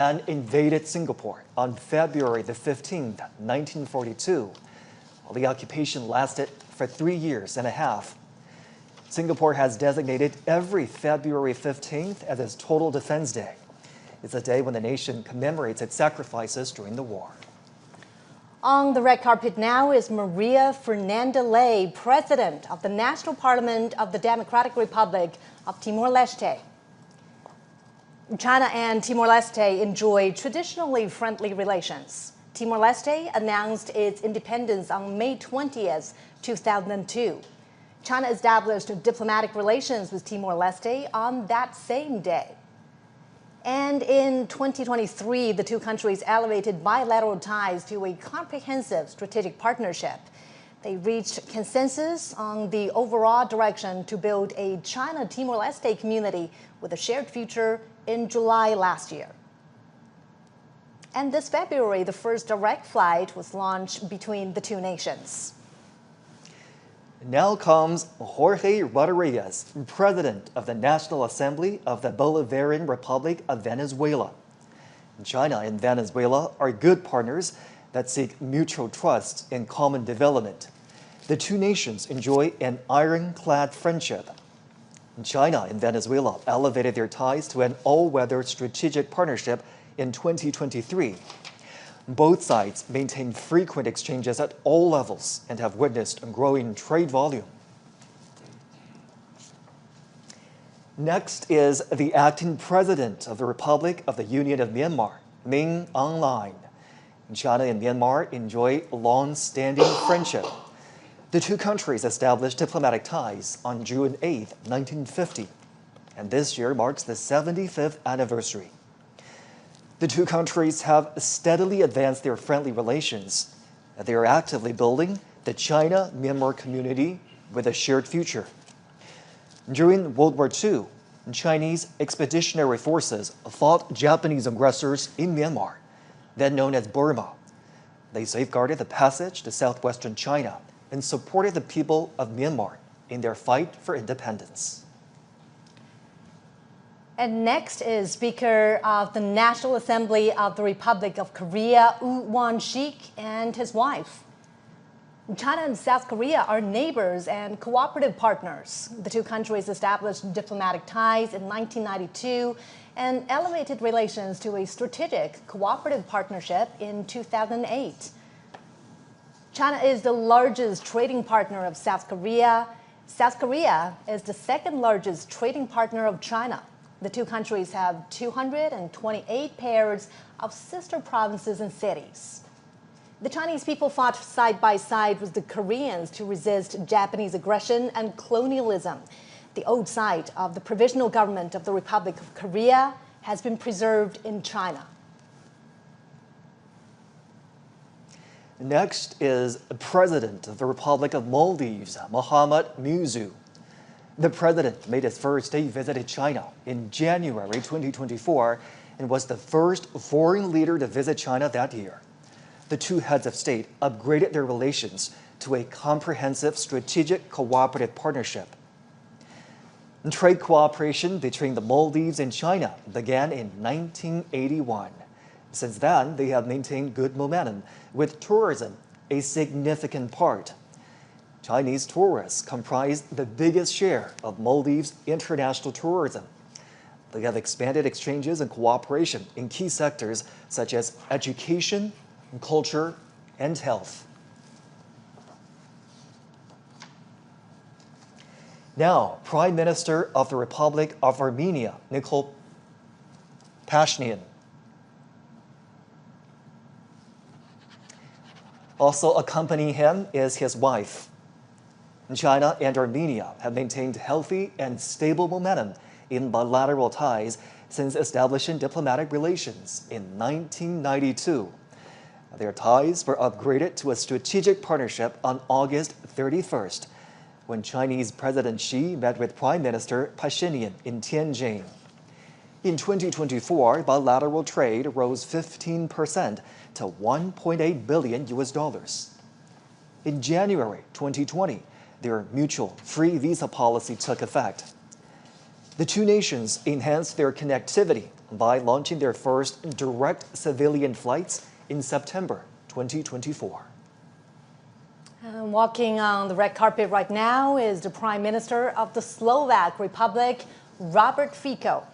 and invaded Singapore on February the 15th, 1942. While the occupation lasted for 3 years and a half. Singapore has designated every February 15th as its Total Defense Day. It's a day when the nation commemorates its sacrifices during the war. On the red carpet now is Maria Fernanda Ley, President of the National Parliament of the Democratic Republic of Timor-Leste. China and Timor-Leste enjoy traditionally friendly relations. Timor-Leste announced its independence on May 20th, 2002. China established diplomatic relations with Timor-Leste on that same day. And in 2023, the two countries elevated bilateral ties to a comprehensive strategic partnership. They reached consensus on the overall direction to build a China-Timor-Leste community with a shared future in July last year. And this February, the first direct flight was launched between the two nations. Now comes Jorge Rodriguez, President of the National Assembly of the Bolivarian Republic of Venezuela. China and Venezuela are good partners that seek mutual trust and common development. The two nations enjoy an ironclad friendship. China and Venezuela elevated their ties to an all-weather strategic partnership in 2023. Both sides maintain frequent exchanges at all levels and have witnessed a growing trade volume. Next is the acting president of the Republic of the Union of Myanmar, Min Aung Hlaing. China and Myanmar enjoy long-standing friendship. The two countries established diplomatic ties on June 8, 1950, and this year marks the 75th anniversary. The two countries have steadily advanced their friendly relations, and they are actively building the China-Myanmar community with a shared future. During World War II, Chinese expeditionary forces fought Japanese aggressors in Myanmar, then known as Burma. They safeguarded the passage to southwestern China and supported the people of Myanmar in their fight for independence. And next is Speaker of the National Assembly of the Republic of Korea, AQ1G, and his wife. China and South Korea are neighbors and cooperative partners. The two countries established diplomatic ties in 1992 and elevated relations to a strategic cooperative partnership in 2008. China is the largest trading partner of South Korea. South Korea is the second largest trading partner of China. The two countries have 228 pairs of sister provinces and cities. The Chinese people fought side by side with the Koreans to resist Japanese aggression and colonialism. The old site of the Provisional Government of the Republic of Korea has been preserved in China. Next is President of the Republic of Maldives, Mohamed Muizzu. The president made his first state visit to China in January 2024 and was the first foreign leader to visit China that year. The two heads of state upgraded their relations to a comprehensive strategic cooperative partnership. Trade cooperation between the Maldives and China began in 1981. Since then, they have maintained good momentum, with tourism a significant part. Chinese tourists comprise the biggest share of Maldives' international tourism. They have expanded exchanges and cooperation in key sectors such as education, culture, and health. Now, Prime Minister of the Republic of Armenia, Nikol Pashinyan. Also accompanying him is his wife. China and Armenia have maintained healthy and stable momentum in bilateral ties since establishing diplomatic relations in 1992. Their ties were upgraded to a strategic partnership on August 31st, when Chinese President Xi met with Prime Minister Pashinyan in Tianjin. In 2024, bilateral trade rose 15% to $1.8 billion. In January 2020, their mutual free visa policy took effect. The two nations enhanced their connectivity by launching their first direct civilian flights in September 2024. Walking on the red carpet right now is the Prime Minister of the Slovak Republic, Robert Fico.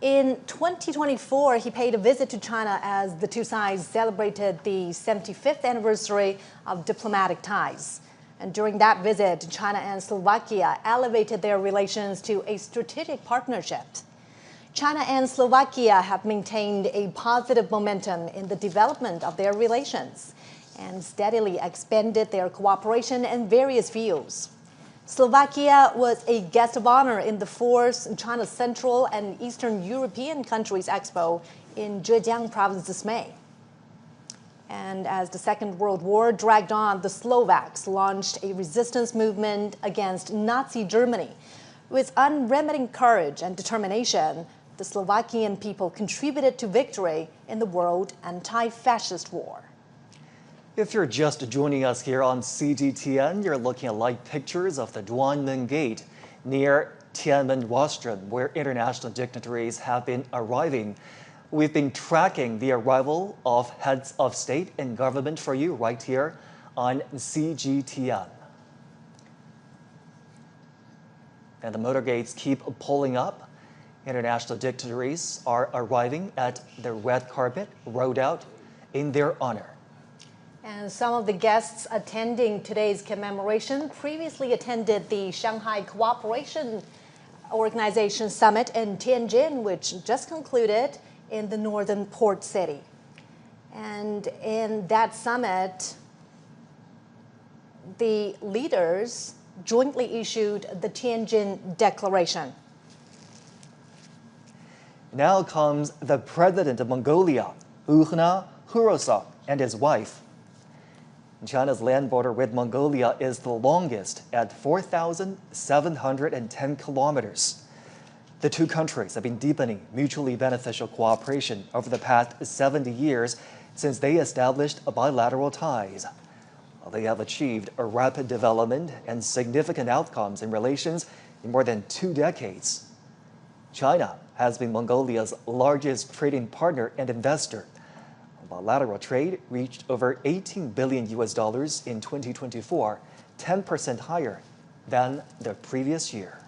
In 2024, he paid a visit to China as the two sides celebrated the 75th anniversary of diplomatic ties. And during that visit, China and Slovakia elevated their relations to a strategic partnership. China and Slovakia have maintained a positive momentum in the development of their relations and steadily expanded their cooperation in various fields. Slovakia was a guest of honor in the fourth China Central and Eastern European Countries Expo in Zhejiang province this May. And as the Second World War dragged on, the Slovaks launched a resistance movement against Nazi Germany. With unremitting courage and determination, the Slovakian people contributed to victory in the world anti-fascist war. If you're just joining us here on CGTN, you're looking at live pictures of the Duanmen Gate near Tiananmen Rostrum, where international dignitaries have been arriving. We've been tracking the arrival of heads of state and government for you right here on CGTN. And the motorgates keep pulling up. International dignitaries are arriving at the red carpet rolled out in their honor. And some of the guests attending today's commemoration previously attended the Shanghai Cooperation Organization Summit in Tianjin, which just concluded in the northern port city. And in that summit, the leaders jointly issued the Tianjin Declaration. Now comes the president of Mongolia, Ukhna Hurosa, and his wife. China's land border with Mongolia is the longest at 4,710 kilometers. The two countries have been deepening mutually beneficial cooperation over the past 70 years since they established bilateral ties. They have achieved a rapid development and significant outcomes in relations in more than 2 decades. China has been Mongolia's largest trading partner and investor. Bilateral trade reached over $18 billion in 2024, 10% higher than the previous year.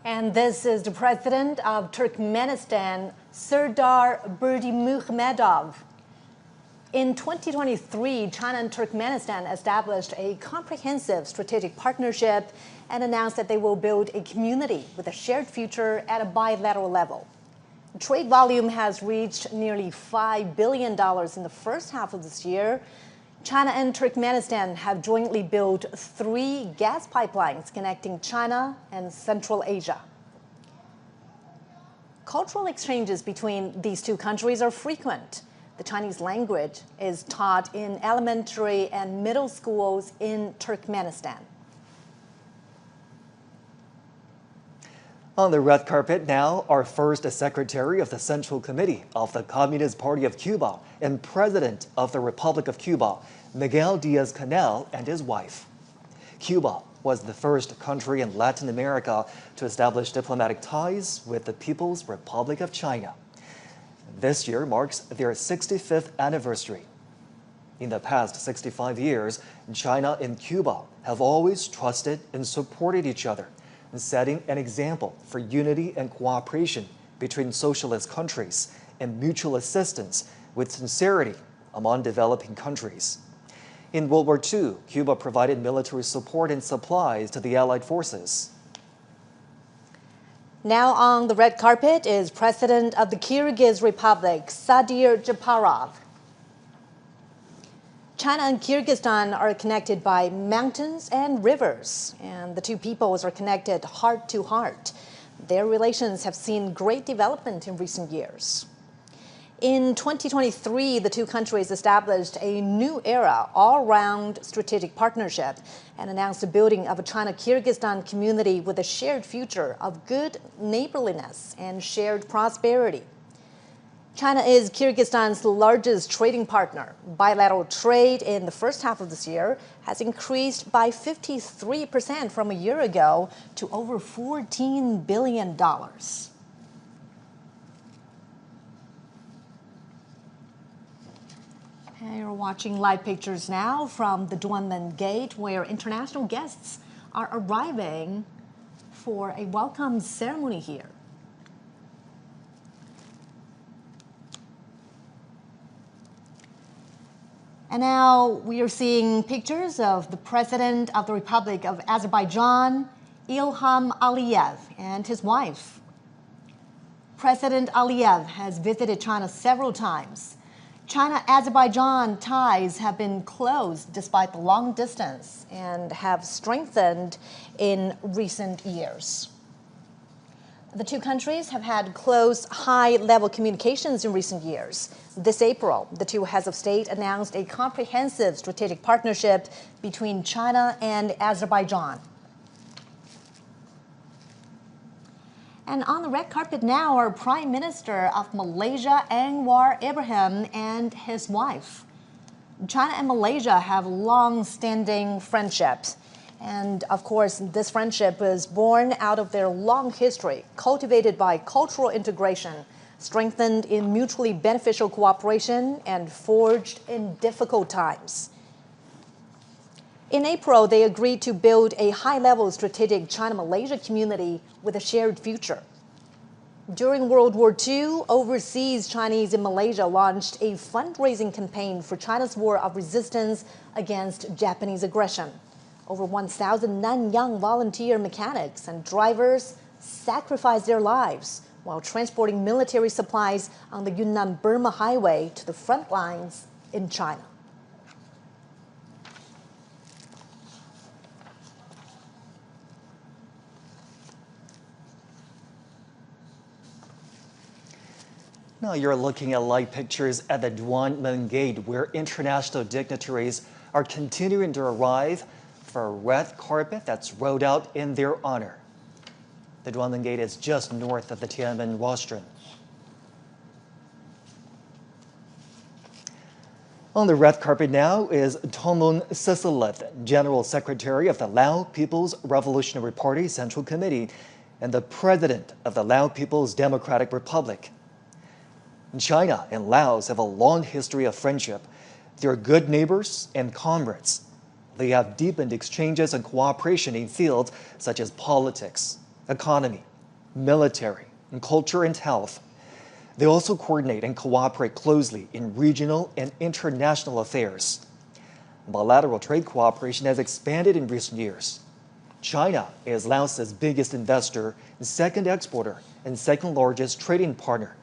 And this is the president of Turkmenistan, Serdar Berdimuhamedov. In 2023, China and Turkmenistan established a comprehensive strategic partnership and announced that they will build a community with a shared future at a bilateral level. Trade volume has reached nearly $5 billion in the first half of this year. China and Turkmenistan have jointly built 3 gas pipelines connecting China and Central Asia. Cultural exchanges between these two countries are frequent. The Chinese language is taught in elementary and middle schools in Turkmenistan. On the red carpet now, our first Secretary of the Central Committee of the Communist Party of Cuba and President of the Republic of Cuba, Miguel Diaz-Canel, and his wife. Cuba was the first country in Latin America to establish diplomatic ties with the People's Republic of China. This year marks their 65th anniversary. In the past 65 years, China and Cuba have always trusted and supported each other, setting an example for unity and cooperation between socialist countries and mutual assistance with sincerity among developing countries. In World War II, Cuba provided military support and supplies to the Allied forces. Now on the red carpet is President of the Kyrgyz Republic, Sadir Japarov. China and Kyrgyzstan are connected by mountains and rivers, and the two peoples are connected heart to heart. Their relations have seen great development in recent years. In 2023, the two countries established a new era all-round strategic partnership and announced the building of a China-Kyrgyzstan community with a shared future of good neighborliness and shared prosperity. China is Kyrgyzstan's largest trading partner. Bilateral trade in the first half of this year has increased by 53% from a year ago to over $14 billion. You're watching live pictures now from the Tiananmen Gate, where international guests are arriving for a welcome ceremony here. And now we are seeing pictures of the President of the Republic of Azerbaijan, Ilham Aliyev, and his wife. President Aliyev has visited China several times. China-Azerbaijan ties have been close despite the long distance and have strengthened in recent years. The two countries have had close, high-level communications in recent years. This April, the two heads of state announced a comprehensive strategic partnership between China and Azerbaijan. And on the red carpet now are Prime Minister of Malaysia, Anwar Ibrahim, and his wife. China and Malaysia have long-standing friendships. And of course, this friendship is born out of their long history, cultivated by cultural integration, strengthened in mutually beneficial cooperation, and forged in difficult times. In April, they agreed to build a high-level strategic China-Malaysia community with a shared future. During World War II, overseas Chinese in Malaysia launched a fundraising campaign for China's war of resistance against Japanese aggression. Over 1,000 Nanyang volunteer mechanics and drivers sacrificed their lives while transporting military supplies on the Yunnan-Burma highway to the front lines in China. Now you're looking at live pictures at the Tiananmen Gate, where international dignitaries are continuing to arrive for a red carpet that's rolled out in their honor. The Tiananmen Gate is just north of the Tiananmen rostrum. On the red carpet now is Thongloun Sisilith, General Secretary of the Lao People's Revolutionary Party Central Committee and the President of the Lao People's Democratic Republic. China and Laos have a long history of friendship. They're good neighbors and comrades. They have deepened exchanges and cooperation in fields such as politics, economy, military, and culture and health. They also coordinate and cooperate closely in regional and international affairs. Bilateral trade cooperation has expanded in recent years. China is Laos's biggest investor, second exporter, and second largest trading partner.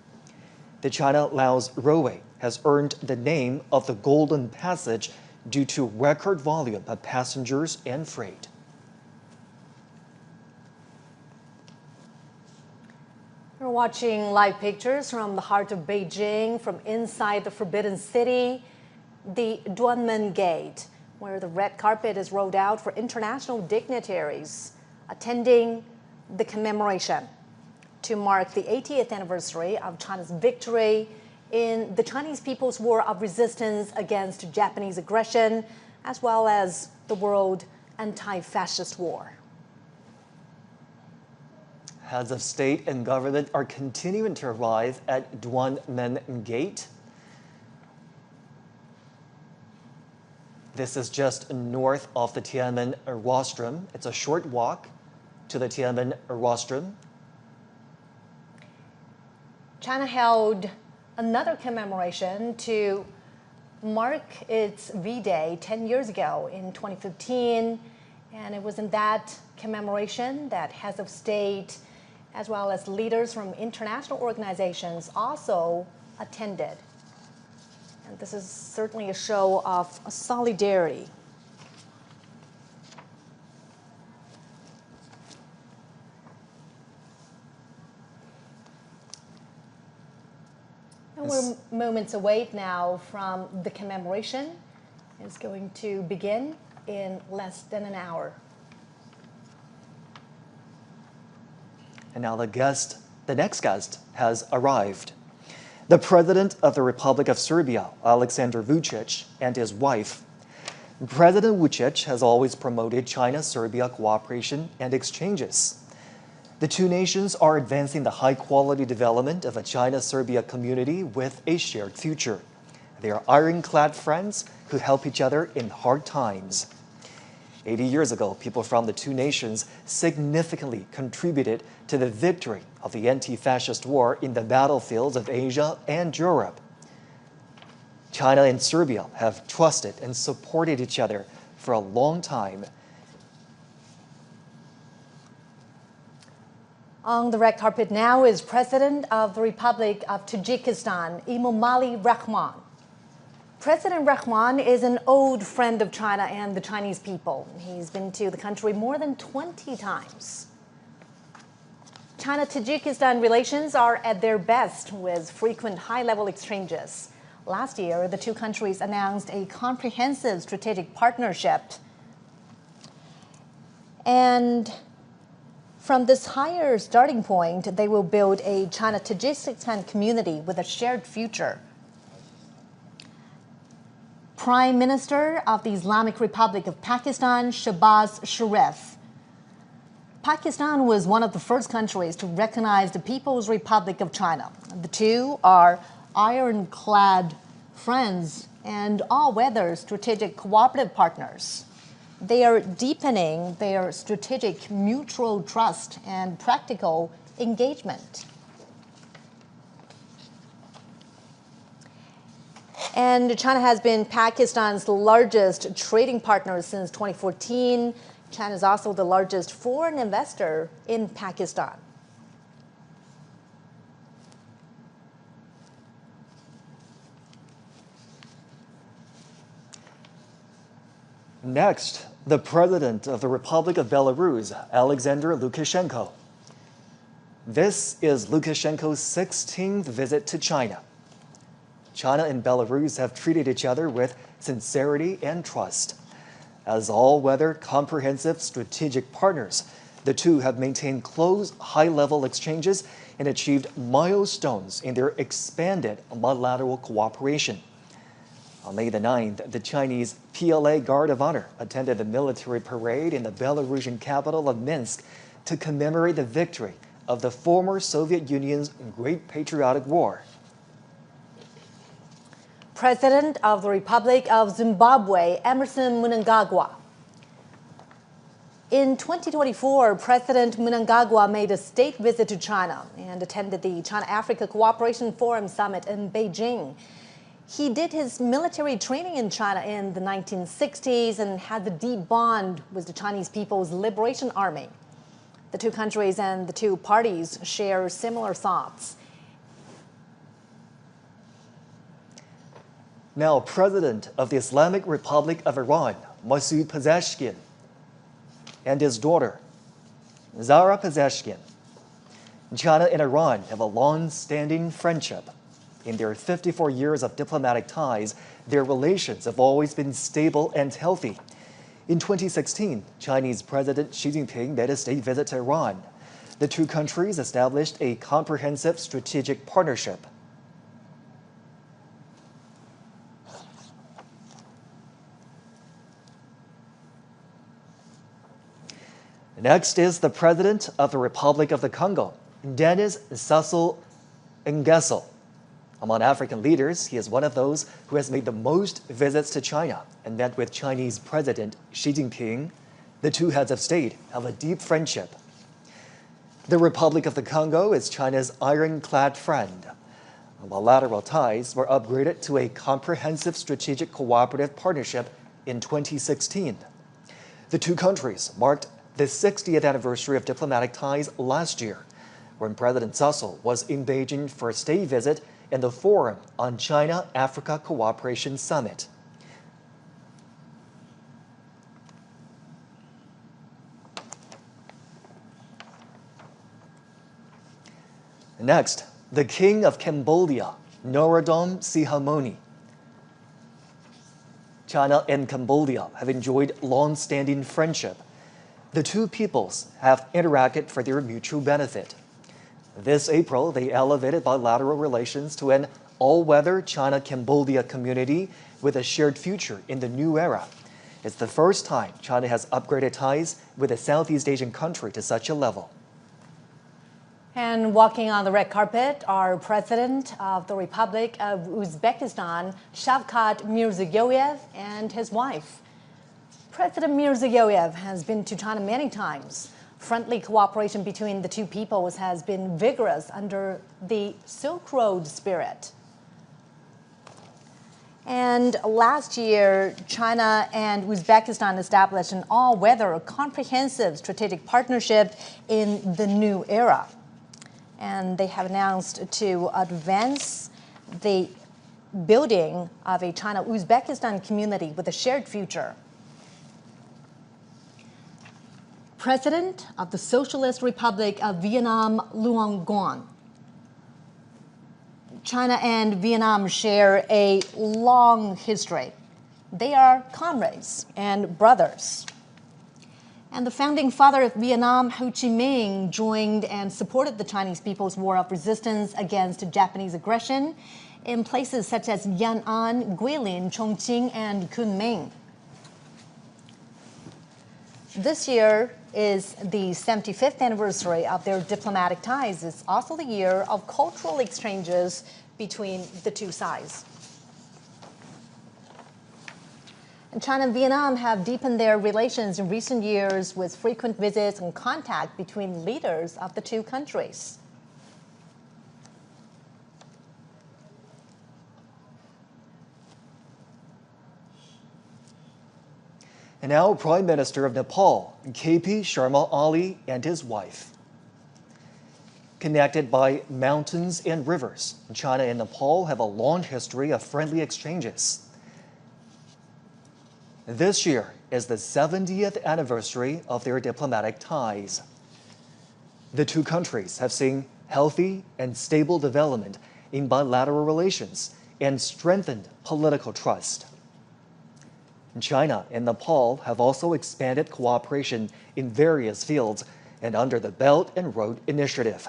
The China-Laos Railway has earned the name of the Golden Passage due to record volume of passengers and freight. We're watching live pictures from the heart of Beijing, from inside the Forbidden City, the Tiananmen Gate, where the red carpet is rolled out for international dignitaries attending the commemoration to mark the 80th anniversary of China's victory in the Chinese People's War of Resistance against Japanese aggression, as well as the World Anti-Fascist War. Heads of state and government are continuing to arrive at Tiananmen Gate. This is just north of the Tiananmen rostrum. It's a short walk to the Tiananmen rostrum. China held another commemoration to mark its V-Day 10 years ago in 2015. And it was in that commemoration that heads of state, as well as leaders from international organizations, also attended. And this is certainly a show of solidarity. And we're moments away now from the commemoration. It's going to begin in less than an hour. And now the next guest has arrived. The President of the Republic of Serbia, Aleksandar Vučić, and his wife. President Vučić has always promoted China-Serbia cooperation and exchanges. The two nations are advancing the high-quality development of a China-Serbia community with a shared future. They are ironclad friends who help each other in hard times. 80 years ago, people from the two nations significantly contributed to the victory of the anti-fascist war in the battlefields of Asia and Europe. China and Serbia have trusted and supported each other for a long time. On the red carpet now is President of the Republic of Tajikistan, Emomali Rahman. President Rahman is an old friend of China and the Chinese people. He's been to the country more than 20 times. China-Tajikistan relations are at their best with frequent high-level exchanges. Last year, the two countries announced a comprehensive strategic partnership. And from this higher starting point, they will build a China-Tajikistan community with a shared future. Prime Minister of the Islamic Republic of Pakistan, Shehbaz Sharif. Pakistan was one of the first countries to recognize the People's Republic of China. The two are ironclad friends and all-weather strategic cooperative partners. They are deepening their strategic mutual trust and practical engagement. And China has been Pakistan's largest trading partner since 2014. China is also the largest foreign investor in Pakistan. Next, the President of the Republic of Belarus, Alexander Lukashenko. This is Lukashenko's 16th visit to China. China and Belarus have treated each other with sincerity and trust. As all-weather, comprehensive strategic partners, the two have maintained close, high-level exchanges and achieved milestones in their expanded bilateral cooperation. On May the 9th, the Chinese PLA Guard of Honor attended the military parade in the Belarusian capital of Minsk to commemorate the victory of the former Soviet Union's Great Patriotic War. President of the Republic of Zimbabwe, Emmerson Mnangagwa. In 2024, President Mnangagwa made a state visit to China and attended the China-Africa Cooperation Forum Summit in Beijing. He did his military training in China in the 1960s and had a deep bond with the Chinese People's Liberation Army. The two countries and the two parties share similar thoughts. Now, President of the Islamic Republic of Iran, Masoud Pezeshkian, and his daughter, Zahra Pezeshkian. China and Iran have a long-standing friendship. In their 54 years of diplomatic ties, their relations have always been stable and healthy. In 2016, Chinese President Xi Jinping made a state visit to Iran. The two countries established a comprehensive strategic partnership. Next is the President of the Republic of the Congo, Denis Sassou Nguesso. Among African leaders, he is one of those who has made the most visits to China and met with Chinese President Xi Jinping. The two heads of state have a deep friendship. The Republic of the Congo is China's ironclad friend. Bilateral ties were upgraded to a comprehensive strategic cooperative partnership in 2016. The two countries marked the 60th anniversary of diplomatic ties last year, when President Sassou was in Beijing for a state visit and the Forum on China-Africa Cooperation Summit. Next, the King of Cambodia, Norodom Sihamoni. China and Cambodia have enjoyed long-standing friendship. The two peoples have interacted for their mutual benefit. This April, they elevated bilateral relations to an all-weather China-Cambodia community with a shared future in the new era. It's the first time China has upgraded ties with a Southeast Asian country to such a level. And walking on the red carpet are President of the Republic of Uzbekistan, Shavkat Mirziyoyev, and his wife. President Mirziyoyev has been to China many times. Friendly cooperation between the two peoples has been vigorous under the Silk Road spirit. And last year, China and Uzbekistan established an all-weather comprehensive strategic partnership in the new era. And they have announced to advance the building of a China-Uzbekistan community with a shared future. President of the Socialist Republic of Vietnam, Luong Quan. China and Vietnam share a long history. They are comrades and brothers. And the founding father of Vietnam, Ho Chi Minh, joined and supported the Chinese people's war of resistance against Japanese aggression in places such as Yan'an, Guilin, Chongqing, and Kunming. This year is the 75th anniversary of their diplomatic ties. It's also the year of cultural exchanges between the two sides. And China and Vietnam have deepened their relations in recent years with frequent visits and contact between leaders of the two countries. And now, Prime Minister of Nepal, KP Sharma Ali, and his wife. Connected by mountains and rivers, China and Nepal have a long history of friendly exchanges. This year is the 70th anniversary of their diplomatic ties. The two countries have seen healthy and stable development in bilateral relations and strengthened political trust. China and Nepal have also expanded cooperation in various fields and under the Belt and Road Initiative.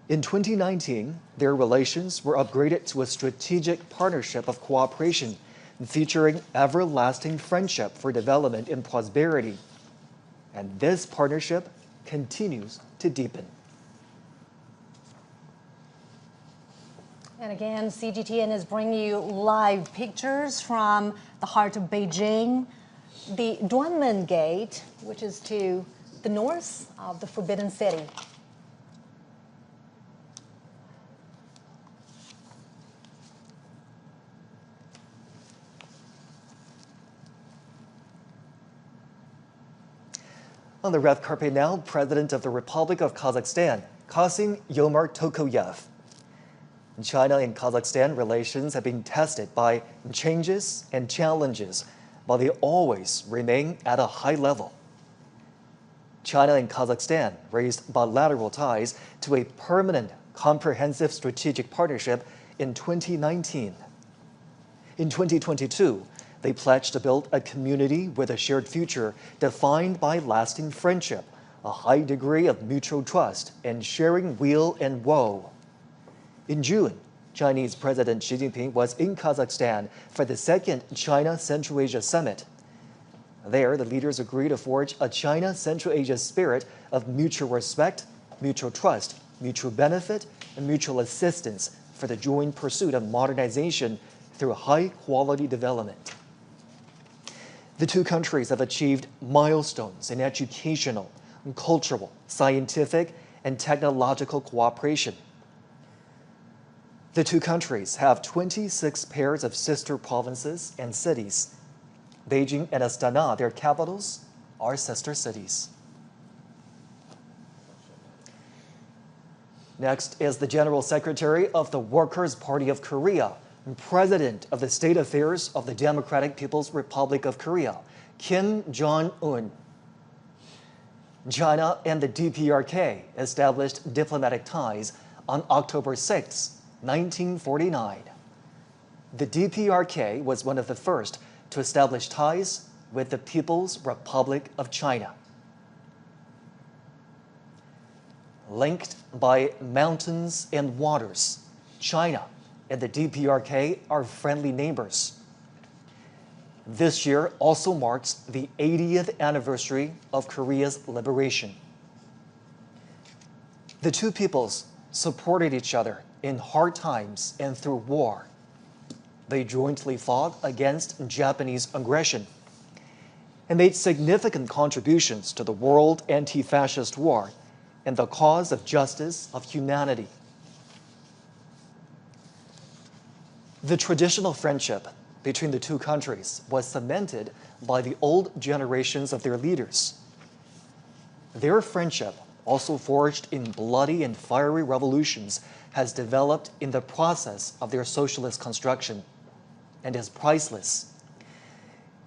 In 2019, their relations were upgraded to a strategic partnership of cooperation featuring everlasting friendship for development and prosperity. And this partnership continues to deepen. And again, CGTN is bringing you live pictures from the heart of Beijing, the Tiananmen Gate, which is to the north of the Forbidden City. On the red carpet now, President of the Republic of Kazakhstan, Kassym-Jomart Tokayev. China and Kazakhstan relations have been tested by changes and challenges, but they always remain at a high level. China and Kazakhstan raised bilateral ties to a permanent, comprehensive strategic partnership in 2019. In 2022, they pledged to build a community with a shared future defined by lasting friendship, a high degree of mutual trust, and sharing weal and woe. In June, Chinese President Xi Jinping was in Kazakhstan for the second China-Central Asia Summit. There, the leaders agreed to forge a China-Central Asia spirit of mutual respect, mutual trust, mutual benefit, and mutual assistance for the joint pursuit of modernization through high-quality development. The two countries have achieved milestones in educational, cultural, scientific, and technological cooperation. The two countries have 26 pairs of sister provinces and cities. Beijing and Astana, their capitals, are sister cities. Next is the General Secretary of the Workers' Party of Korea, and President of the State Affairs of the Democratic People's Republic of Korea, Kim Jong-un. China and the DPRK established diplomatic ties on October 6, 1949. The DPRK was one of the first to establish ties with the People's Republic of China. Linked by mountains and waters, China and the DPRK are friendly neighbors. This year also marks the 80th anniversary of Korea's liberation. The two peoples supported each other in hard times and through war. They jointly fought against Japanese aggression and made significant contributions to the world anti-fascist war and the cause of justice of humanity. The traditional friendship between the two countries was cemented by the old generations of their leaders. Their friendship, also forged in bloody and fiery revolutions, has developed in the process of their socialist construction and is priceless.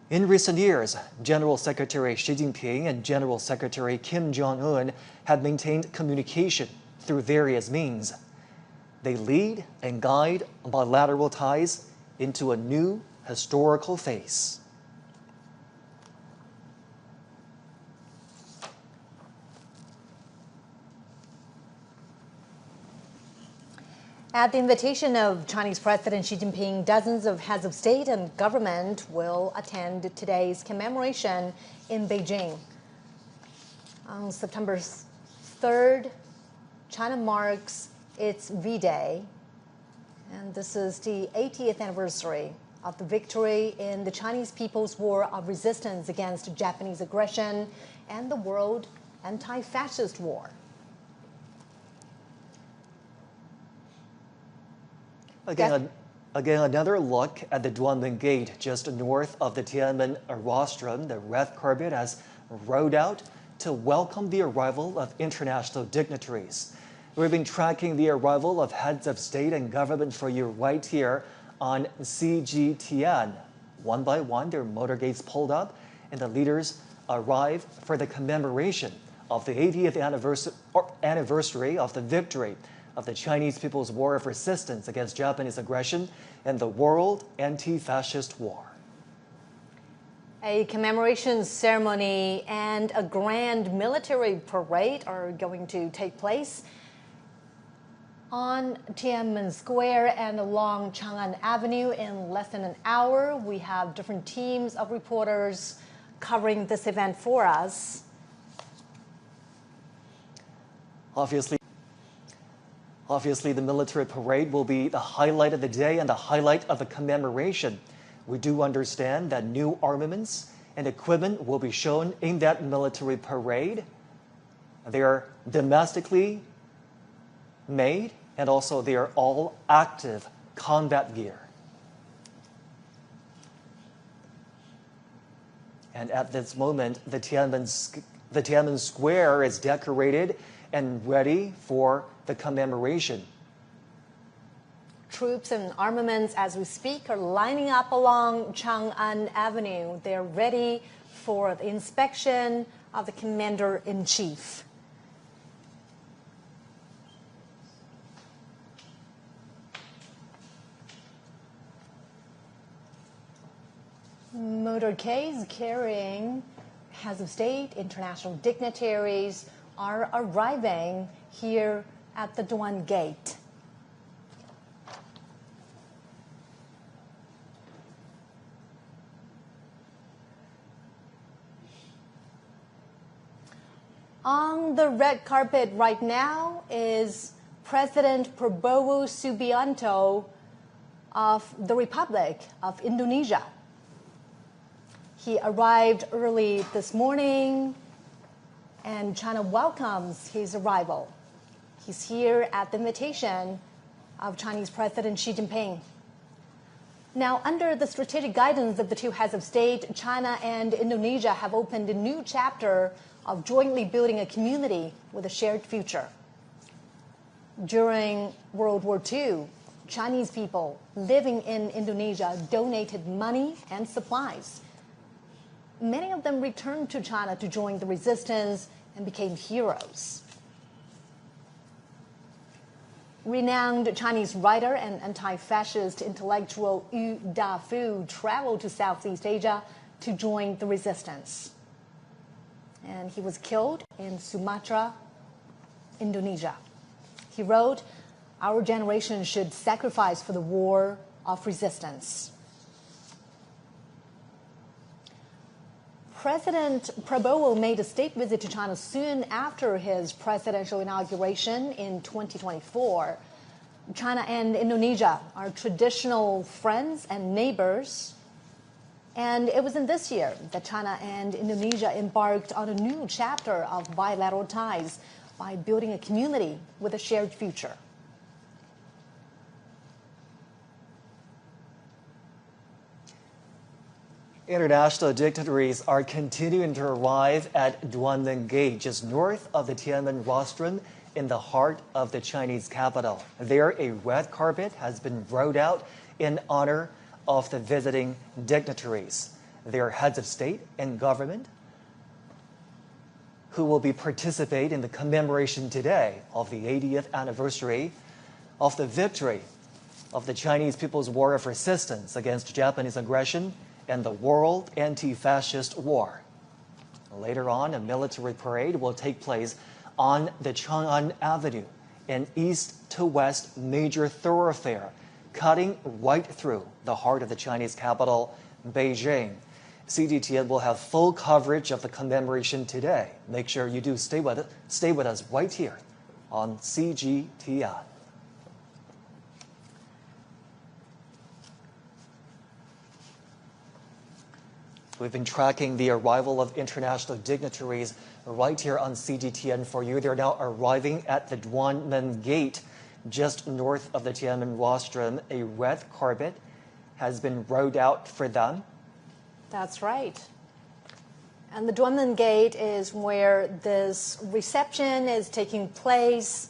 In recent years, General Secretary Xi Jinping and General Secretary Kim Jong-un have maintained communication through various means. They lead and guide bilateral ties into a new historical phase. At the invitation of Chinese President Xi Jinping, dozens of heads of state and government will attend today's commemoration in Beijing. On September 3rd, China marks its V-Day, and this is the 80th anniversary of the victory in the Chinese People's War of Resistance against Japanese aggression and the World Anti-Fascist War. Again, another look at the Tiananmen Gate just north of the Tiananmen rostrum. The red carpet has rolled out to welcome the arrival of international dignitaries. We've been tracking the arrival of heads of state and government for you right here on CGTN. One by one, their motorcades pulled up, and the leaders arrive for the commemoration of the 80th anniversary of the victory of the Chinese People's War of Resistance against Japanese aggression and the World Anti-Fascist War. A commemoration ceremony and a grand military parade are going to take place on Tiananmen Square and along Chang'an Avenue in less than an hour. We have different teams of reporters covering this event for us. Obviously, the military parade will be the highlight of the day and the highlight of the commemoration. We do understand that new armaments and equipment will be shown in that military parade. They are domestically made, and also they are all active combat gear. And at this moment, the Tiananmen Square is decorated and ready for the commemoration. Troops and armaments, as we speak, are lining up along Chang'an Avenue. They're ready for the inspection of the Commander-in-Chief. Motorcades carrying heads of state, international dignitaries are arriving here at the Tiananmen Gate. On the red carpet right now is President Prabowo Subianto of the Republic of Indonesia. He arrived early this morning, and China welcomes his arrival. He's here at the invitation of Chinese President Xi Jinping. Now, under the strategic guidance of the two heads of state, China and Indonesia have opened a new chapter of jointly building a community with a shared future. During World War II, Chinese people living in Indonesia donated money and supplies. Many of them returned to China to join the resistance and became heroes. Renowned Chinese writer and anti-fascist intellectual Yu Dafu traveled to Southeast Asia to join the resistance. And he was killed in Sumatra Indonesia. He wrote, "Our generation should sacrifice for the war of resistance." President Prabowo made a state visit to China soon after his presidential inauguration in 2024. China and Indonesia are traditional friends and neighbors. And it was in this year that China and Indonesia embarked on a new chapter of bilateral ties by building a community with a shared future. International dignitaries are continuing to arrive at Tiananmen Gate, just north of the Tiananmen rostrum in the heart of the Chinese capital. There, a red carpet has been rolled out in honor of the visiting dignitaries. They are heads of state and government who will be participate in the commemoration today of the 80th anniversary of the victory of the Chinese People's War of Resistance against Japanese aggression and the World Anti-Fascist War. Later on, a military parade will take place on the Chang'an Avenue, an east-to-west major thoroughfare, cutting right through the heart of the Chinese capital, Beijing. CGTN will have full coverage of the commemoration today. Make sure you do stay with us right here on CGTN. We've been tracking the arrival of international dignitaries right here on CGTN for you. They're now arriving at the Tiananmen Gate, just north of the Tiananmen rostrum. A red carpet has been rolled out for them. That's right. And the Tiananmen Gate is where this reception is taking place.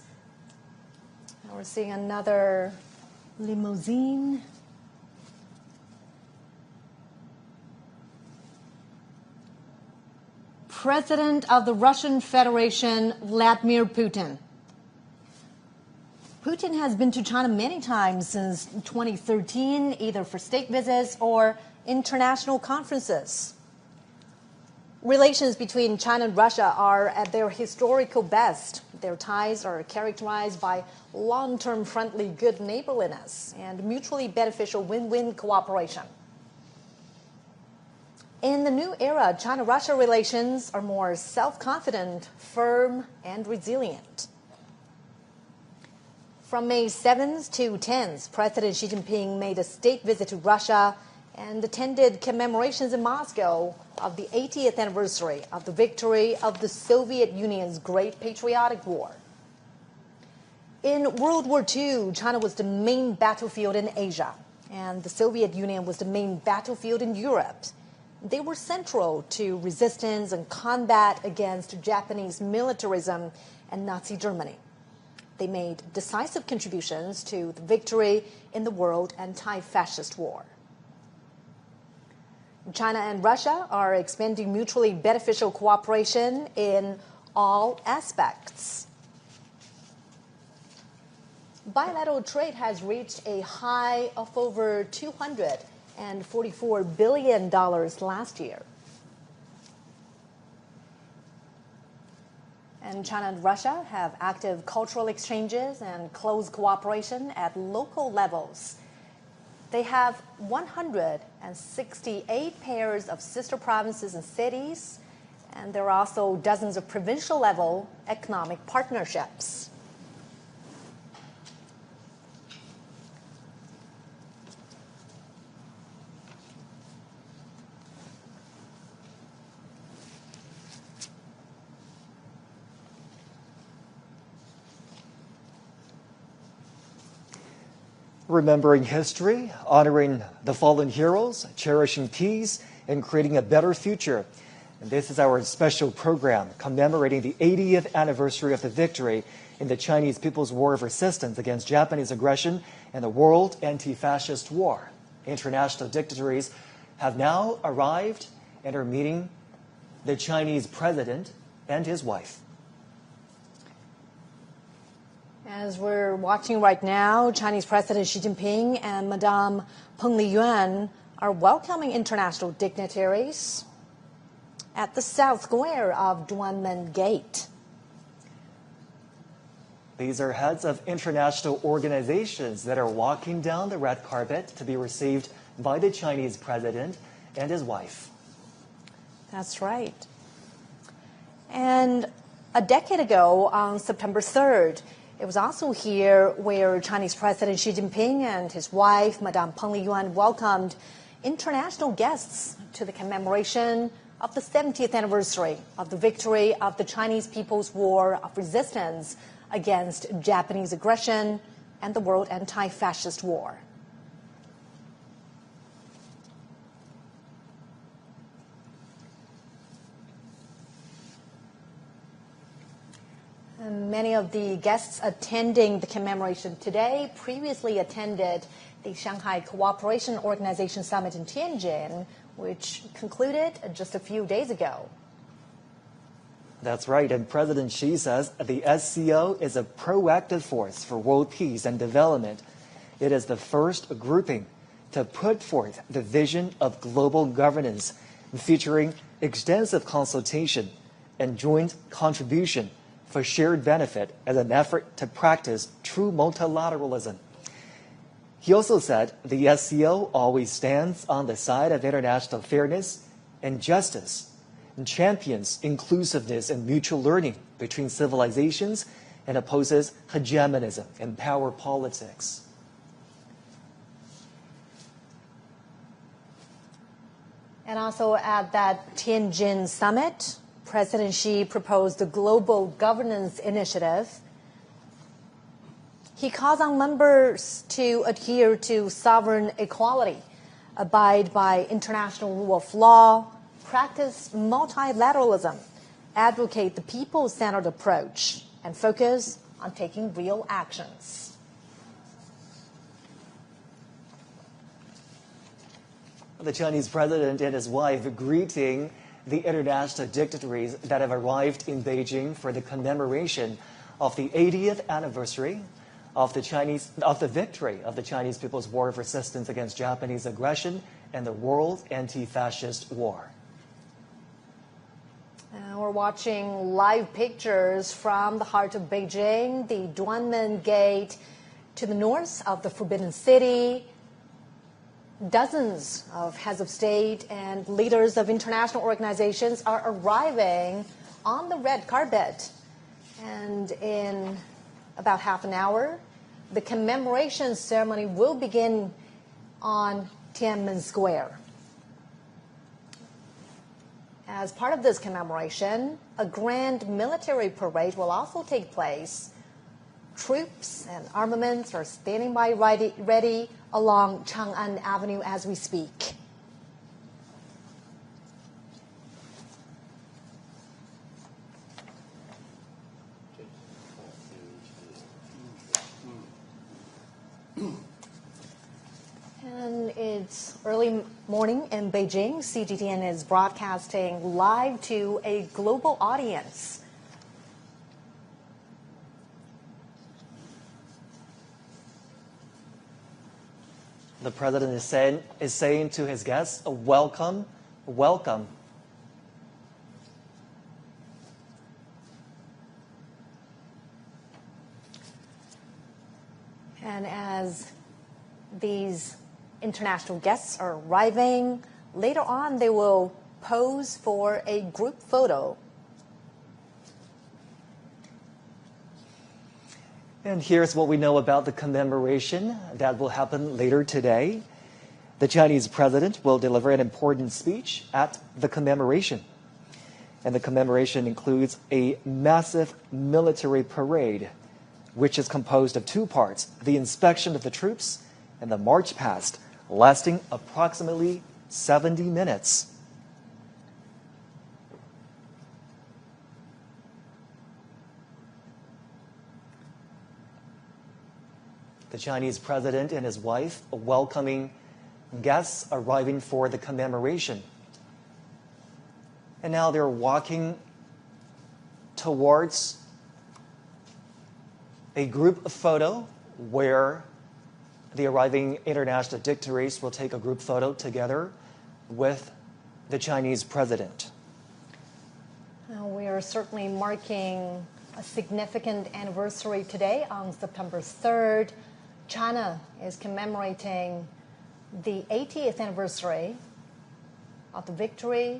Now we're seeing another limousine. President of the Russian Federation, Vladimir Putin. Putin has been to China many times since 2013, either for state visits or international conferences. Relations between China and Russia are at their historical best. Their ties are characterized by long-term friendly good neighborliness and mutually beneficial win-win cooperation. In the new era, China-Russia relations are more self-confident, firm, and resilient. From May 7th to 10th, President Xi Jinping made a state visit to Russia and attended commemorations in Moscow of the 80th anniversary of the victory of the Soviet Union's Great Patriotic War. In World War II, China was the main battlefield in Asia, and the Soviet Union was the main battlefield in Europe. They were central to resistance and combat against Japanese militarism and Nazi Germany. They made decisive contributions to the victory in the World Anti-Fascist War. China and Russia are expanding mutually beneficial cooperation in all aspects. Bilateral trade has reached a high of over $244 billion last year. And China and Russia have active cultural exchanges and close cooperation at local levels. They have 168 pairs of sister provinces and cities, and there are also dozens of provincial-level economic partnerships. Remembering history, honoring the fallen heroes, cherishing peace, and creating a better future. And this is our special program commemorating the 80th anniversary of the victory in the Chinese People's War of Resistance against Japanese aggression and the World Anti-Fascist War. International dignitaries have now arrived and are meeting the Chinese president and his wife. As we're watching right now, Chinese President Xi Jinping and Madame Peng Liyuan are welcoming international dignitaries at the south square of Tiananmen Gate. These are heads of international organizations that are walking down the red carpet to be received by the Chinese president and his wife. That's right. And a decade ago, on September 3rd, it was also here where Chinese President Xi Jinping and his wife, Madame Peng Liyuan, welcomed international guests to the commemoration of the 70th anniversary of the victory of the Chinese People's War of Resistance against Japanese aggression and the World Anti-Fascist War. And many of the guests attending the commemoration today previously attended the Shanghai Cooperation Organization Summit in Tianjin, which concluded just a few days ago. That's right, and President Xi says the SCO is a proactive force for world peace and development. It is the first grouping to put forth the vision of global governance, featuring extensive consultation and joint contribution for shared benefit as an effort to practice true multilateralism. He also said the SCO always stands on the side of international fairness and justice, and champions inclusiveness and mutual learning between civilizations, and opposes hegemonism and power politics. And also at that Tianjin summit, President Xi proposed the Global Governance Initiative. He calls on members to adhere to sovereign equality, abide by international rule of law, practice multilateralism, advocate the people-centered approach, and focus on taking real actions. The Chinese president and his wife greeting the international dignitaries that have arrived in Beijing for the commemoration of the 80th anniversary of the victory of the Chinese People's War of Resistance against Japanese aggression and the World Anti-Fascist War. We're watching live pictures from the heart of Beijing, the Tiananmen Gate to the north of the Forbidden City. Dozens of heads of state and leaders of international organizations are arriving on the red carpet. And in about half an hour, the commemoration ceremony will begin on Tiananmen Square. As part of this commemoration, a grand military parade will also take place. Troops and armaments are standing by ready along Chang'an Avenue as we speak. And it's early morning in Beijing. CGTN is broadcasting live to a global audience. The president is saying to his guests, welcome, welcome. And as these international guests are arriving, later on they will pose for a group photo. And here's what we know about the commemoration that will happen later today. The Chinese president will deliver an important speech at the commemoration. And the commemoration includes a massive military parade, which is composed of two parts: the inspection of the troops and the march past, lasting approximately 70 minutes. The Chinese president and his wife welcoming guests arriving for the commemoration. And now they're walking towards a group photo where the arriving international dignitaries will take a group photo together with the Chinese president. We are certainly marking a significant anniversary today on September 3rd. China is commemorating the 80th anniversary of the victory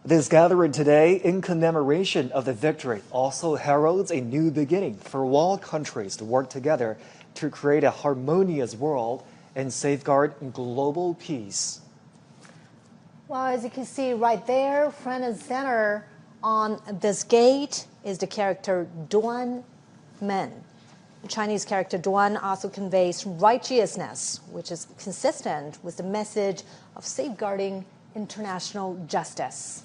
This gathering today in commemoration of the victory also heralds a new beginning for all countries to work together to create a harmonious world and safeguard global peace. Well, as you can see right there, front and center on this gate is the character Duan Men. The Chinese character Duan also conveys righteousness, which is consistent with the message of safeguarding international justice.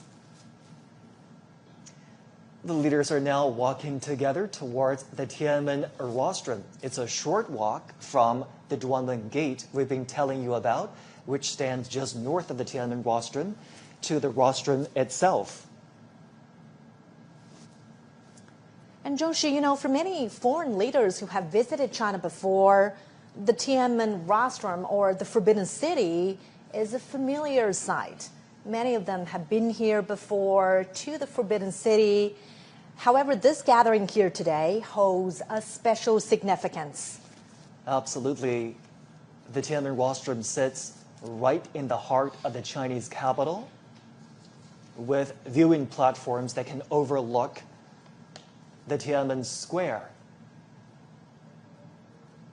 The leaders are now walking together towards the Tiananmen rostrum. It's a short walk from the Duanmen Gate we've been telling you about, which stands just north of the Tiananmen rostrum, to the rostrum itself. And Joshi, for many foreign leaders who have visited China before, the Tiananmen rostrum, or the Forbidden City, is a familiar sight. Many of them have been here before to the Forbidden City. However, this gathering here today holds a special significance. Absolutely. The Tiananmen rostrum sits right in the heart of the Chinese capital, with viewing platforms that can overlook the Tiananmen Square.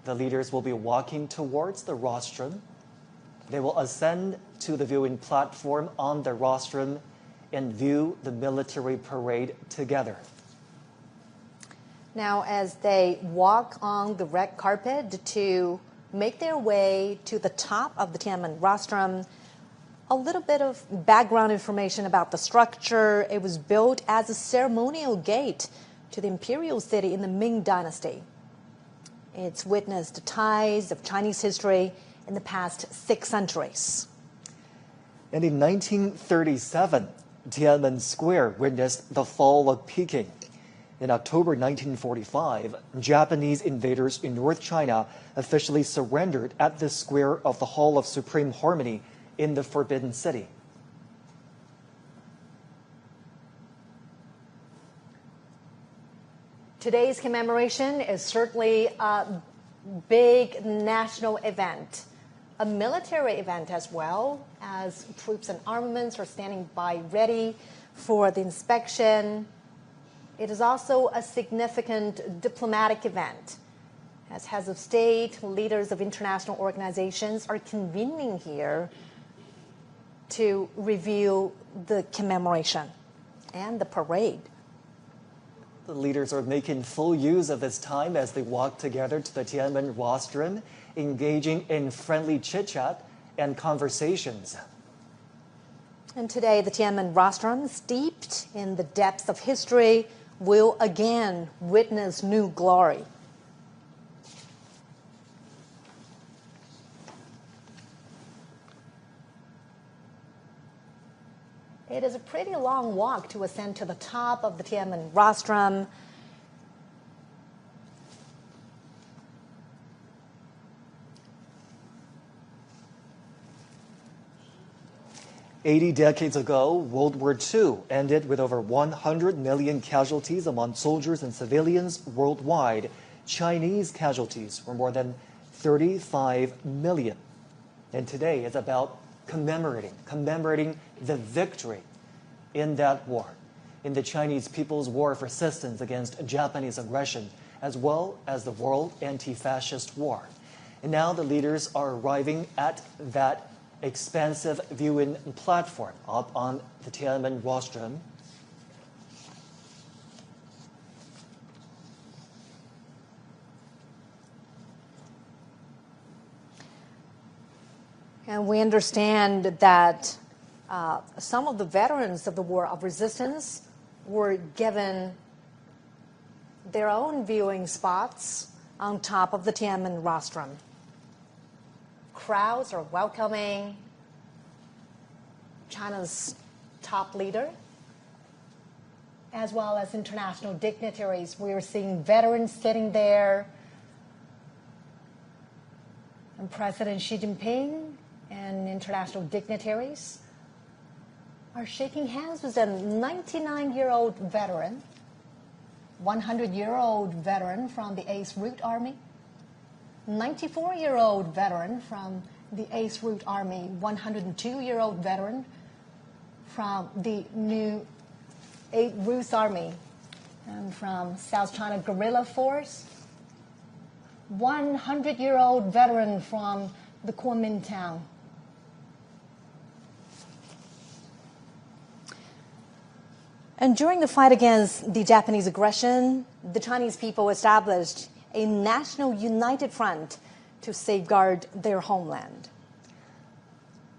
The leaders will be walking towards the rostrum. They will ascend to the viewing platform on the rostrum and view the military parade together. Now, as they walk on the red carpet to make their way to the top of the Tiananmen rostrum, a little bit of background information about the structure. It was built as a ceremonial gate to the imperial city in the Ming Dynasty. It's witnessed the ties of Chinese history in the past 6 centuries. And in 1937, Tiananmen Square witnessed the fall of Peking. In October 1945, Japanese invaders in North China officially surrendered at the square of the Hall of Supreme Harmony in the Forbidden City. Today's commemoration is certainly a big national event, a military event as well, as troops and armaments are standing by ready for the inspection. It is also a significant diplomatic event, as heads of state, leaders of international organizations are convening here to review the commemoration and the parade. The leaders are making full use of this time as they walk together to the Tiananmen rostrum, engaging in friendly chit-chat and conversations. And today, the Tiananmen rostrum, steeped in the depths of history, will again witness new glory. It is a pretty long walk to ascend to the top of the Tiananmen rostrum. "80 decades ago, World War II ended with over 100 million casualties among soldiers and civilians worldwide. Chinese casualties were more than 35 million. And today is about commemorating the victory in that war, in the Chinese people's war of resistance against Japanese aggression, as well as the World Anti-Fascist War. And now the leaders are arriving at that expansive viewing platform up on the Tiananmen rostrum. And we understand that some of the veterans of the War of Resistance were given their own viewing spots on top of the Tiananmen rostrum. Crowds are welcoming China's top leader, as well as international dignitaries. We are seeing veterans sitting there, and President Xi Jinping and international dignitaries are shaking hands with a 99-year-old veteran, 100-year-old veteran from the 8th Route Army, 94-year-old veteran from the 8th Route Army, 102-year-old veteran from the new 8th Route Army, and from South China Guerrilla Force, 100-year-old veteran from the Kuomintang. And during the fight against the Japanese aggression, the Chinese people established a national united front to safeguard their homeland.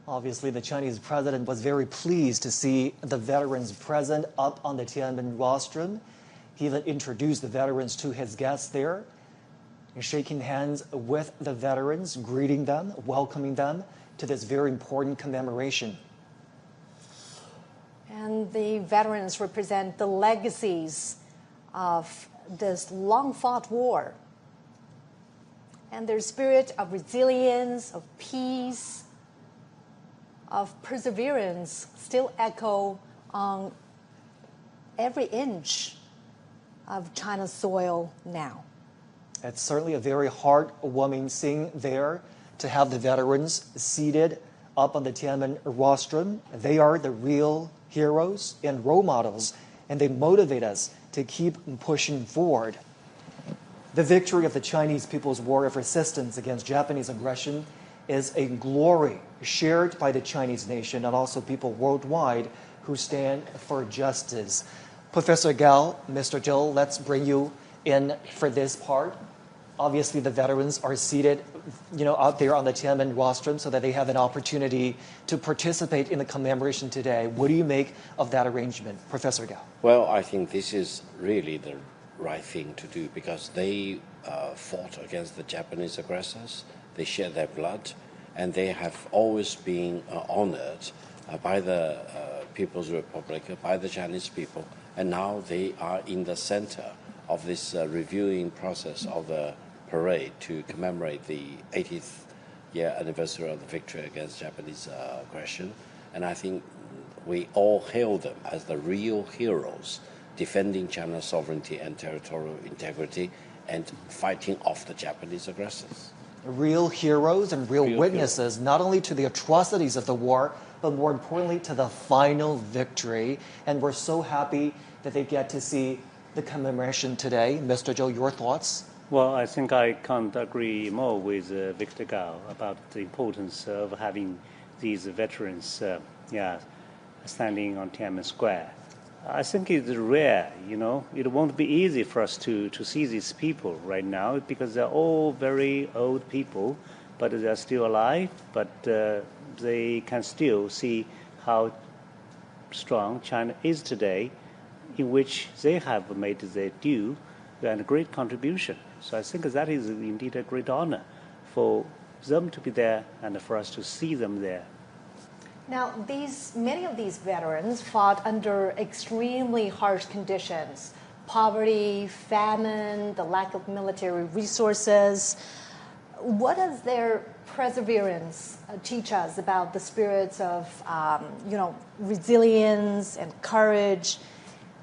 Obviously, the Chinese president was very pleased to see the veterans present up on the Tiananmen rostrum. He even introduced the veterans to his guests there, and shaking hands with the veterans, greeting them, welcoming them to this very important commemoration. And the veterans represent the legacies of this long-fought war. And their spirit of resilience, of peace, of perseverance still echo on every inch of China's soil now. It's certainly a very heartwarming scene there to have the veterans seated up on the Tiananmen rostrum. They are the real heroes and role models, and they motivate us to keep pushing forward. The victory of the Chinese People's War of Resistance against Japanese aggression is a glory shared by the Chinese nation and also people worldwide who stand for justice. Professor Gao, Mr. Zhou, let's bring you in for this part. Obviously, the veterans are seated, out there on the Tiananmen rostrum so that they have an opportunity to participate in the commemoration today. What do you make of that arrangement, Professor Gao? Well, I think this is really the right thing to do because they fought against the Japanese aggressors. They shed their blood, and they have always been honored by the People's Republic, by the Chinese people, and now they are in the center of this reviewing process of the parade to commemorate the 80th year anniversary of the victory against Japanese aggression. And I think we all hail them as the real heroes, defending China's sovereignty and territorial integrity and fighting off the Japanese aggressors. Real heroes and real witnesses, not only to the atrocities of the war, but more importantly to the final victory. And we're so happy that they get to see the commemoration today. Mr. Zhou, your thoughts? Well, I think I can't agree more with Victor Gao about the importance of having these veterans standing on Tiananmen Square. I think it's rare, It won't be easy for us to see these people right now because they're all very old people, but they're still alive, but they can still see how strong China is today, in which they have made their due and a great contribution. So I think that is indeed a great honor for them to be there and for us to see them there. Now, many of these veterans fought under extremely harsh conditions: poverty, famine, the lack of military resources. What does their perseverance teach us about the spirits of, resilience and courage?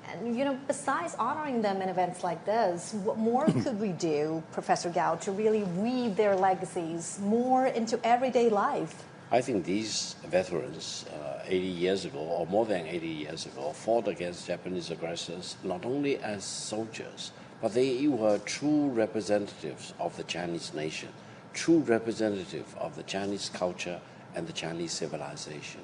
And, besides honoring them in events like this, what more could we do, Professor Gao, to really weave their legacies more into everyday life? I think these veterans, 80 years ago, or more than 80 years ago, fought against Japanese aggressors not only as soldiers, but they were true representatives of the Chinese nation, true representative of the Chinese culture and the Chinese civilization.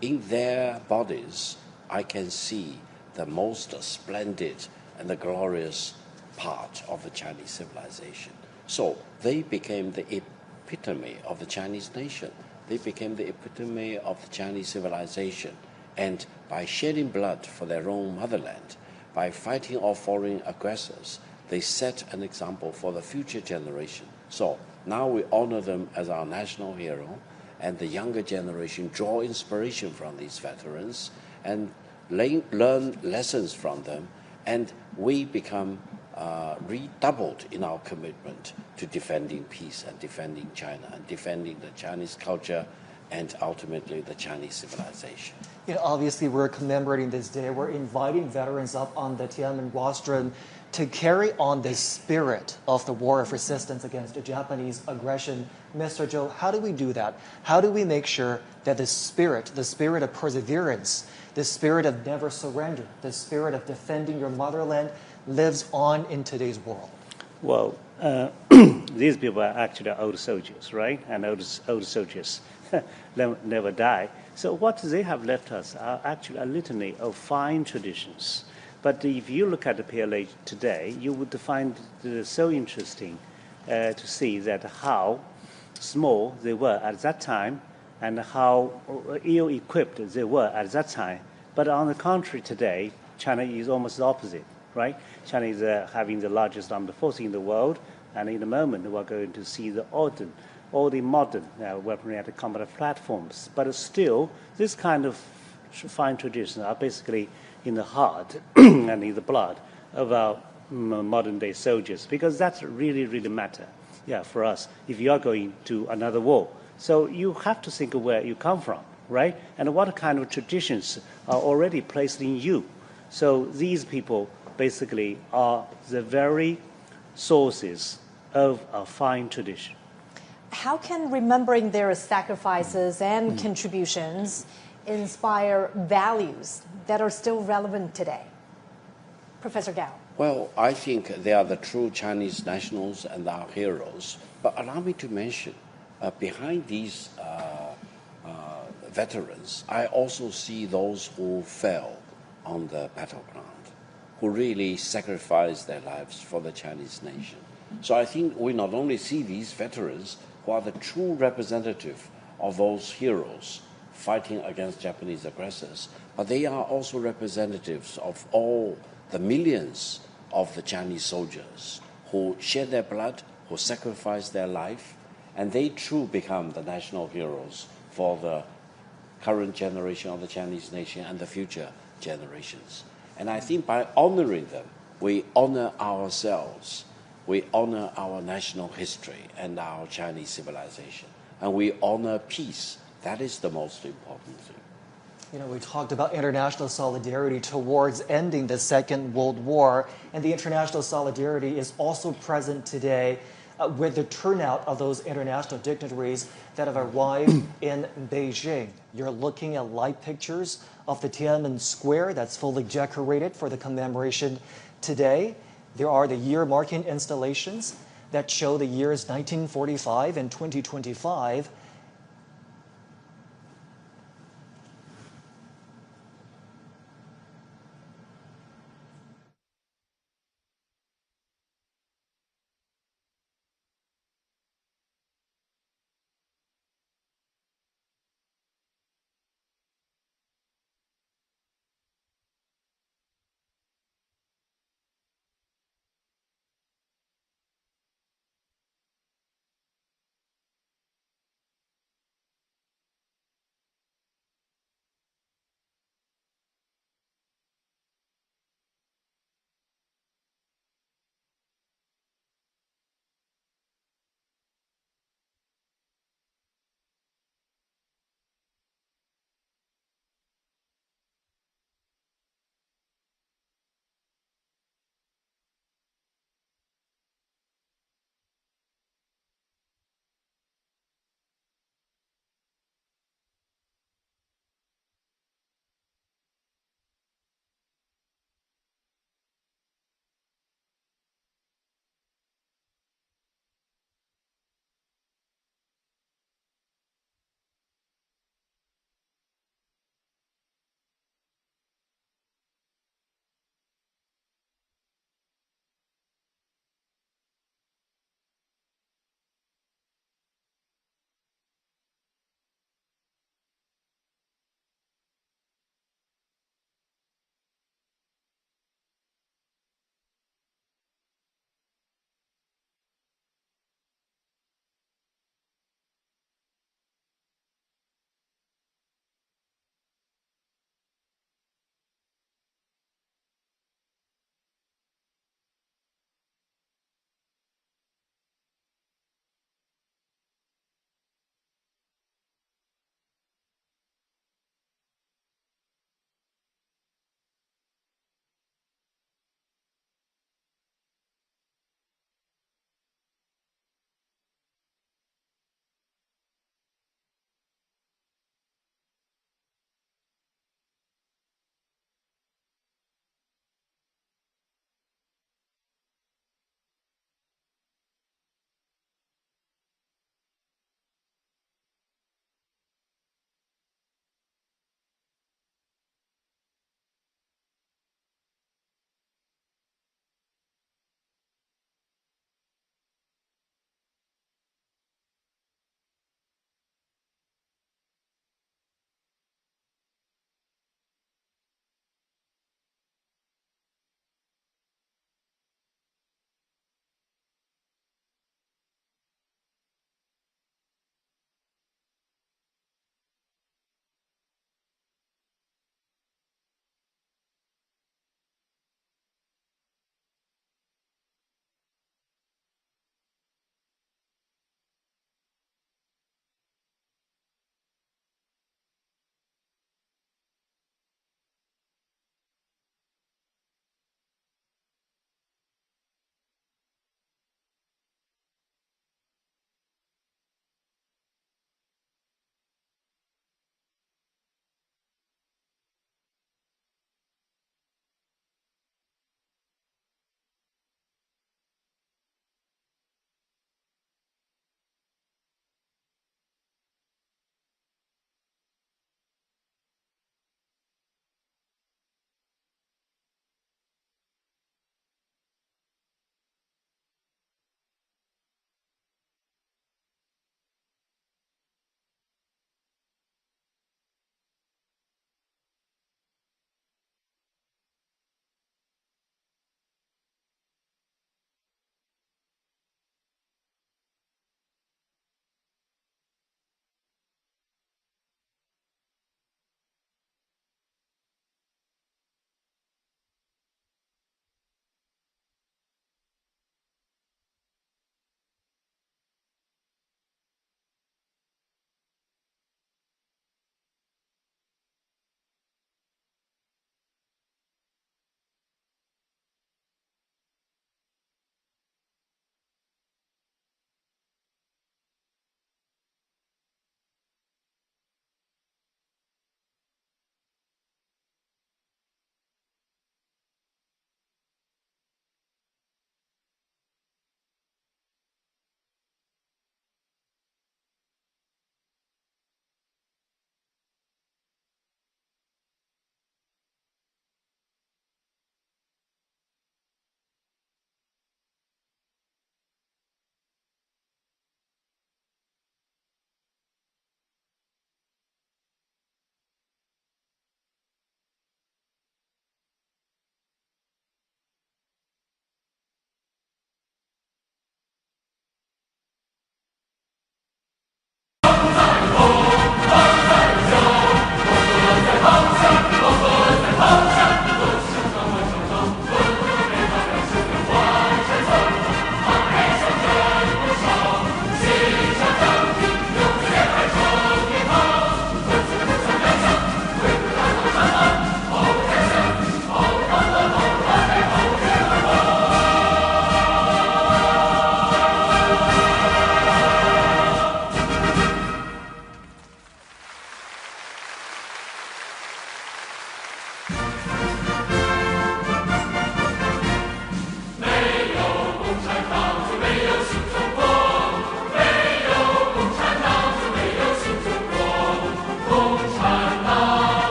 In their bodies, I can see the most splendid and the glorious part of the Chinese civilization. So they became the epitome of the Chinese nation. They became the epitome of the Chinese civilization. And by shedding blood for their own motherland, by fighting off foreign aggressors, they set an example for the future generation. So now we honor them as our national hero, and the younger generation draw inspiration from these veterans. And learn lessons from them, and we become redoubled in our commitment to defending peace and defending China and defending the Chinese culture and ultimately the Chinese civilization. You know, obviously, we're commemorating this day. We're inviting veterans up on the Tiananmen rostrum to carry on the spirit of the war of resistance against the Japanese aggression. Mr. Zhou, how do we do that? How do we make sure that the spirit of perseverance, the spirit of never surrender, the spirit of defending your motherland lives on in today's world? Well, these people are actually old soldiers, right? And old soldiers never die. So what they have left us are actually a litany of fine traditions. But if you look at the PLA today, you would find it so interesting to see that how small they were at that time and how ill-equipped they were at that time. But on the contrary, today, China is almost the opposite, right? China is having the largest armed force in the world, and in a moment we're going to see all the modern weaponry and combat platforms. But still, this kind of fine traditions are basically in the heart and in the blood of our modern-day soldiers, because that's really, really matter, for us if you are going to another war. So you have to think of where you come from, right? And what kind of traditions are already placed in you. So these people basically are the very sources of a fine tradition. How can remembering their sacrifices and contributions inspire values that are still relevant today? Professor Gao. Well, I think they are the true Chinese nationals and our heroes. But allow me to mention, behind these veterans, I also see those who fell on the battleground, who really sacrificed their lives for the Chinese nation. So I think we not only see these veterans who are the true representative of those heroes fighting against Japanese aggressors, but they are also representatives of all the millions of the Chinese soldiers who shed their blood, who sacrificed their life, and they too become the national heroes for the current generation of the Chinese nation and the future generations. And I think by honoring them, we honor ourselves, we honor our national history and our Chinese civilization, and we honor peace. That is the most important thing. You know, we talked about international solidarity towards ending the Second World War, and the international solidarity is also present today with the turnout of those international dignitaries that have arrived in Beijing. You're looking at live pictures of the Tiananmen Square that's fully decorated for the commemoration today. There are the year-marking installations that show the years 1945 and 2025.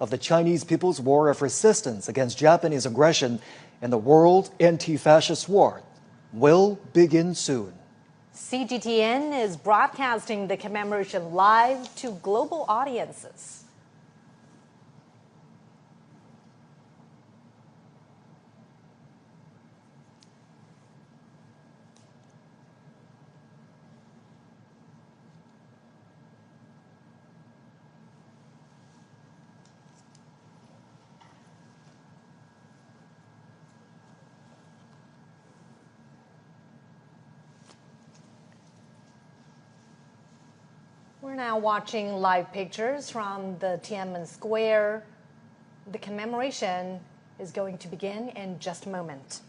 of the Chinese People's War of Resistance against Japanese aggression and the World Anti-Fascist War will begin soon. CGTN is broadcasting the commemoration live to global audiences. We're now watching live pictures from the Tiananmen Square. The commemoration is going to begin in just a moment.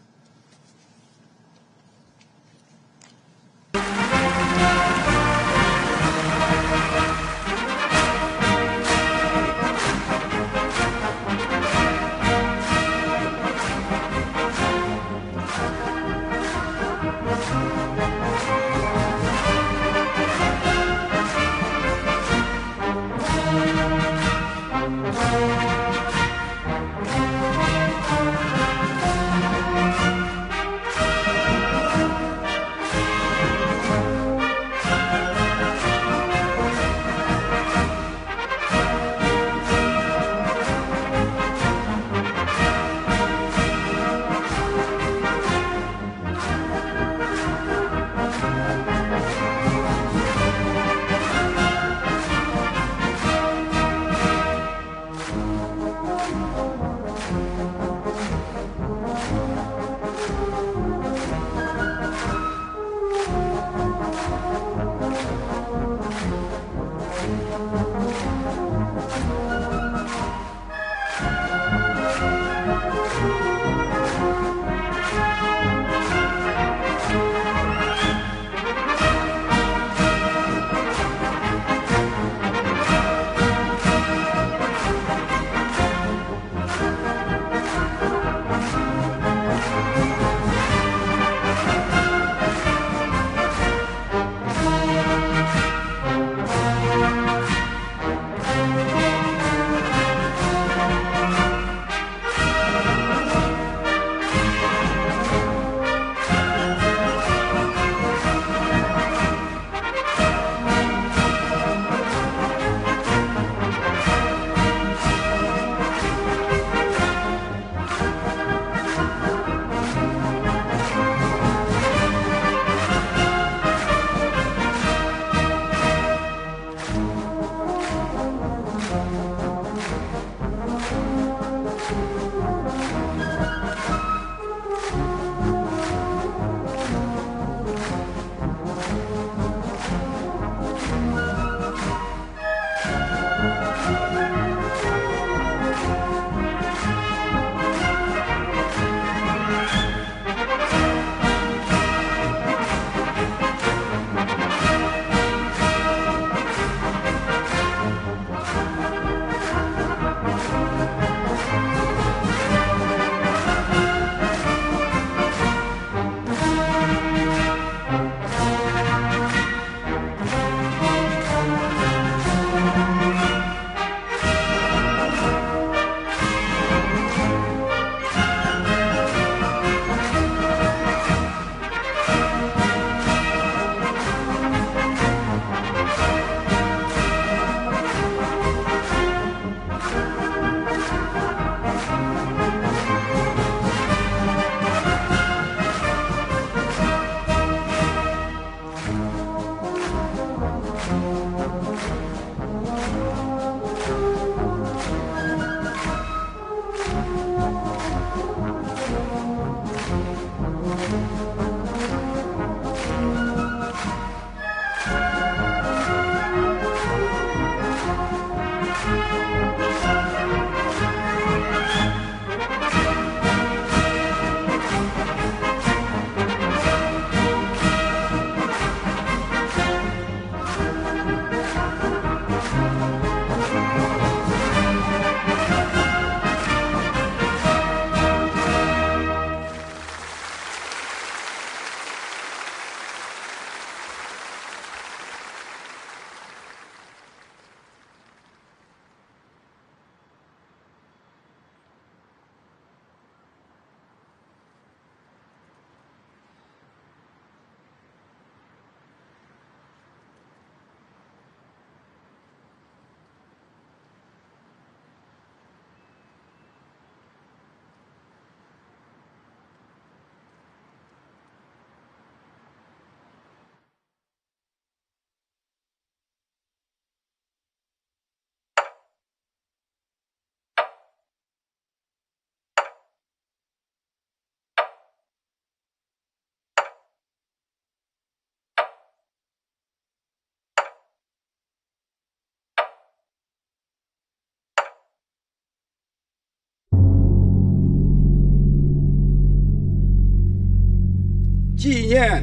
纪念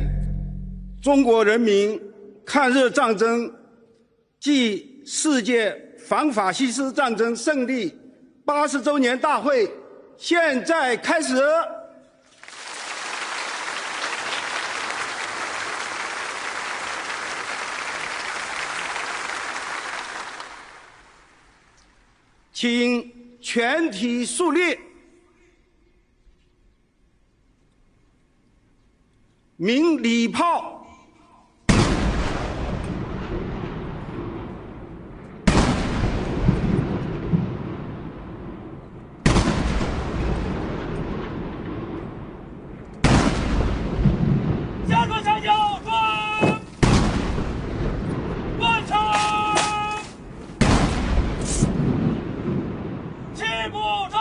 中国人民抗日战争暨世界反法西斯战争胜利80周年大会现在开始。请全体肃立，鸣礼炮。加国强调说，万成，气不成。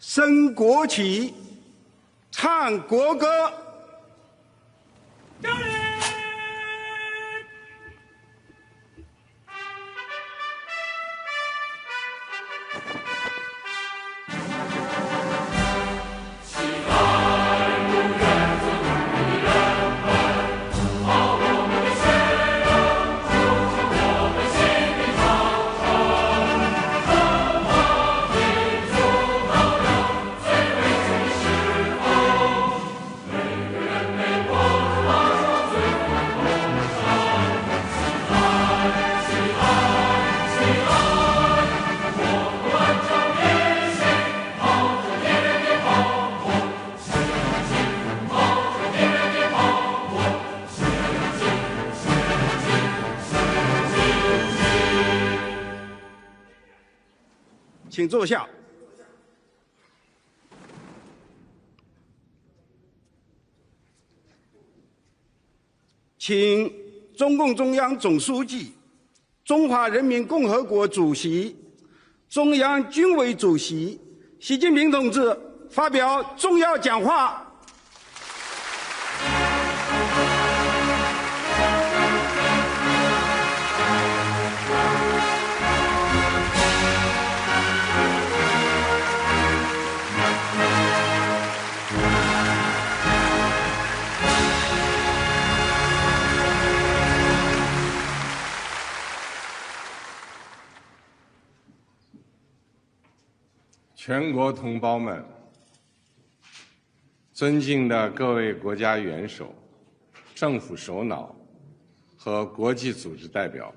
升国旗，唱国歌。敬礼！请坐下。请中共中央总书记、中华人民共和国主席、中央军委主席习近平同志发表重要讲话。全国同胞们，尊敬的各位国家元首、政府首脑和国际组织代表，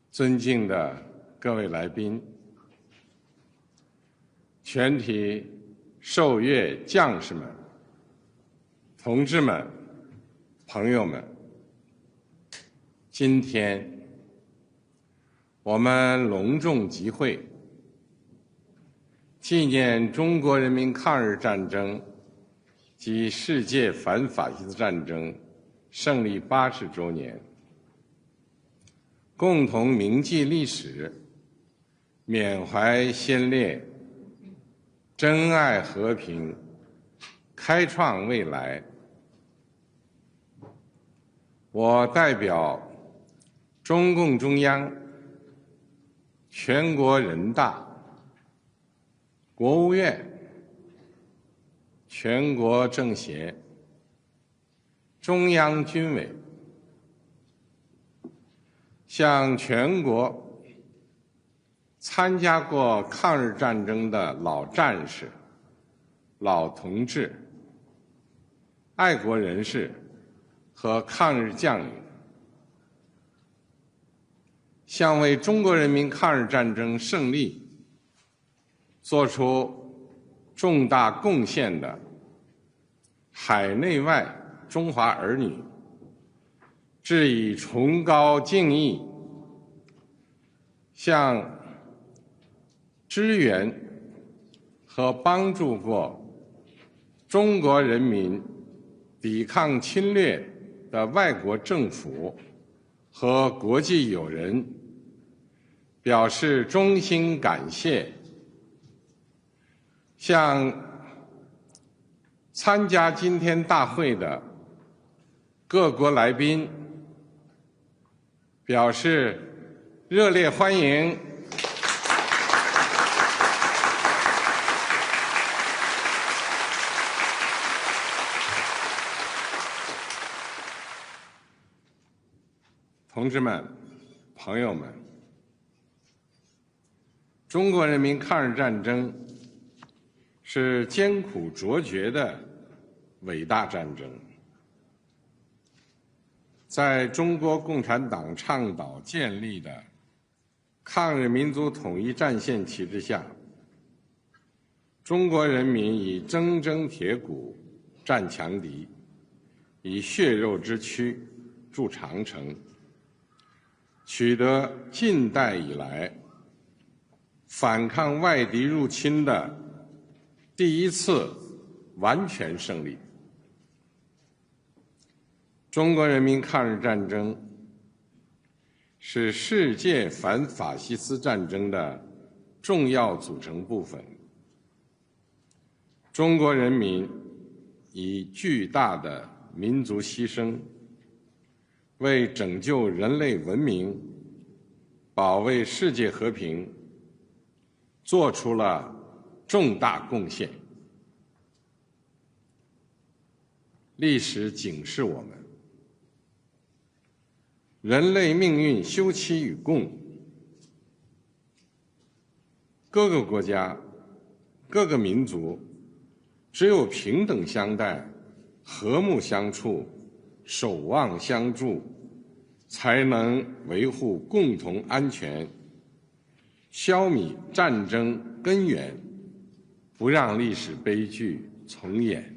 尊敬的各位来宾，全体受阅将士们、同志们、朋友们，今天我们隆重集会，纪念中国人民抗日战争及世界反法西斯战争胜利80周年，共同铭记历史，缅怀先烈，珍爱和平，开创未来。我代表中共中央、全国人大、国务院、全国政协、中央军委，向全国参加过抗日战争的老战士、老同志、爱国人士和抗日将领，向为中国人民抗日战争胜利做出重大贡献的海内外中华儿女致以崇高敬意，向支援和帮助过中国人民抵抗侵略的外国政府和国际友人表示衷心感谢，向参加今天大会的各国来宾表示热烈欢迎。同志们、朋友们，中国人民抗日战争是艰苦卓绝的伟大战争。在中国共产党倡导建立的抗日民族统一战线体制下，中国人民以铮铮铁骨战强敌，以血肉之躯筑长城，取得近代以来反抗外敌入侵的第一次完全胜利。中国人民抗日战争是世界反法西斯战争的重要组成部分。中国人民以巨大的民族牺牲，为拯救人类文明、保卫世界和平，做出了重大贡献。历史警示我们，人类命运休戚与共，各个国家、各个民族只有平等相待、和睦相处、守望相助，才能维护共同安全，消弭战争根源，不让历史悲剧重演。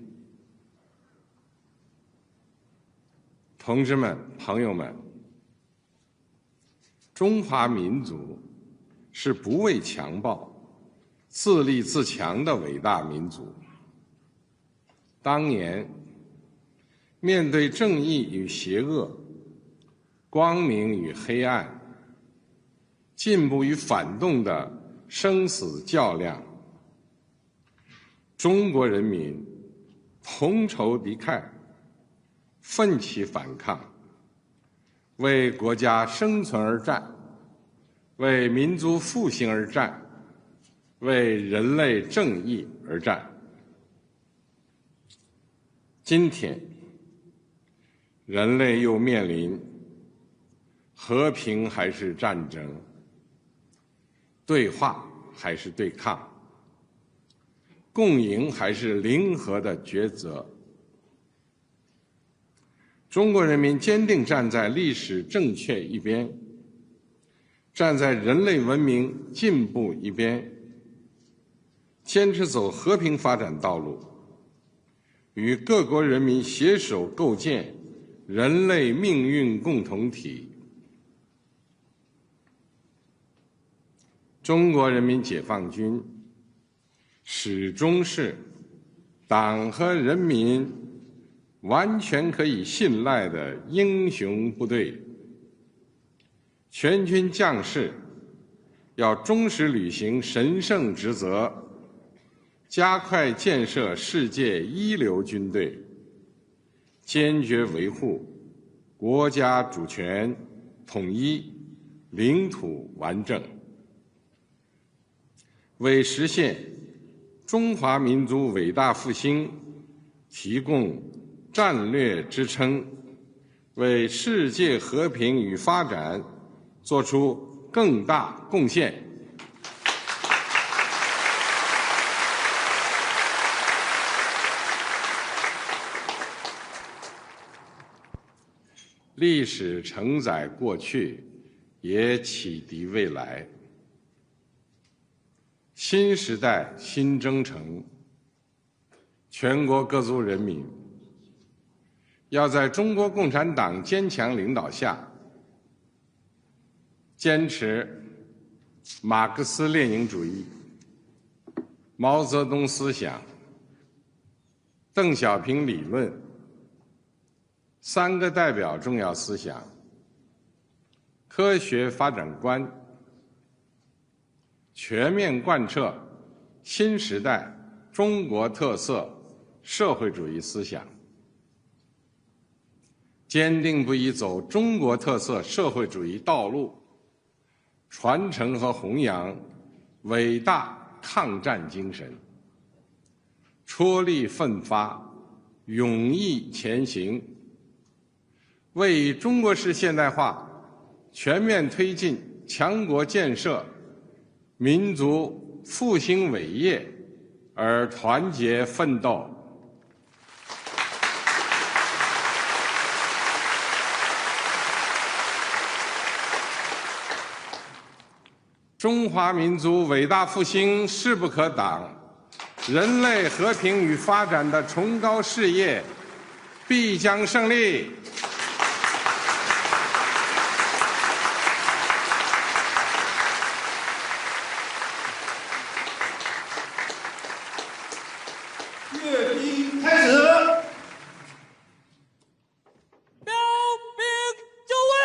同志们、朋友们，中华民族是不畏强暴、自立自强的伟大民族。当年，面对正义与邪恶、光明与黑暗、进步与反动的生死较量，中国人民同仇敌忾，奋起反抗，为国家生存而战，为民族复兴而战，为人类正义而战。今天，人类又面临和平还是战争，对话还是对抗，共赢还是零和的抉择。中国人民坚定站在历史正确一边，站在人类文明进步一边，坚持走和平发展道路，与各国人民携手构建人类命运共同体。中国人民解放军始终是党和人民完全可以信赖的英雄部队，全军将士要忠实履行神圣职责，加快建设世界一流军队，坚决维护国家主权、统一、领土完整，为实现中华民族伟大复兴提供战略支撑，为世界和平与发展做出更大贡献。历史承载过去，也启迪未来。新时代新征程，全国各族人民要在中国共产党坚强领导下，坚持马克思列宁主义、毛泽东思想、邓小平理论、三个代表重要思想、科学发展观，全面贯彻新时代中国特色社会主义思想，坚定不移走中国特色社会主义道路，传承和弘扬伟大抗战精神，踔厉奋发，勇毅前行，为中国式现代化全面推进强国建设、民族复兴伟业而团结奋斗。中华民族伟大复兴势不可挡，人类和平与发展的崇高事业必将胜利。阅兵开始。标兵就位。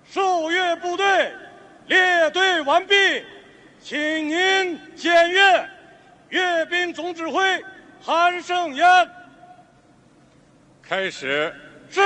受阅部队列队完毕，请您检阅阅兵总指挥韩胜言。开始。是。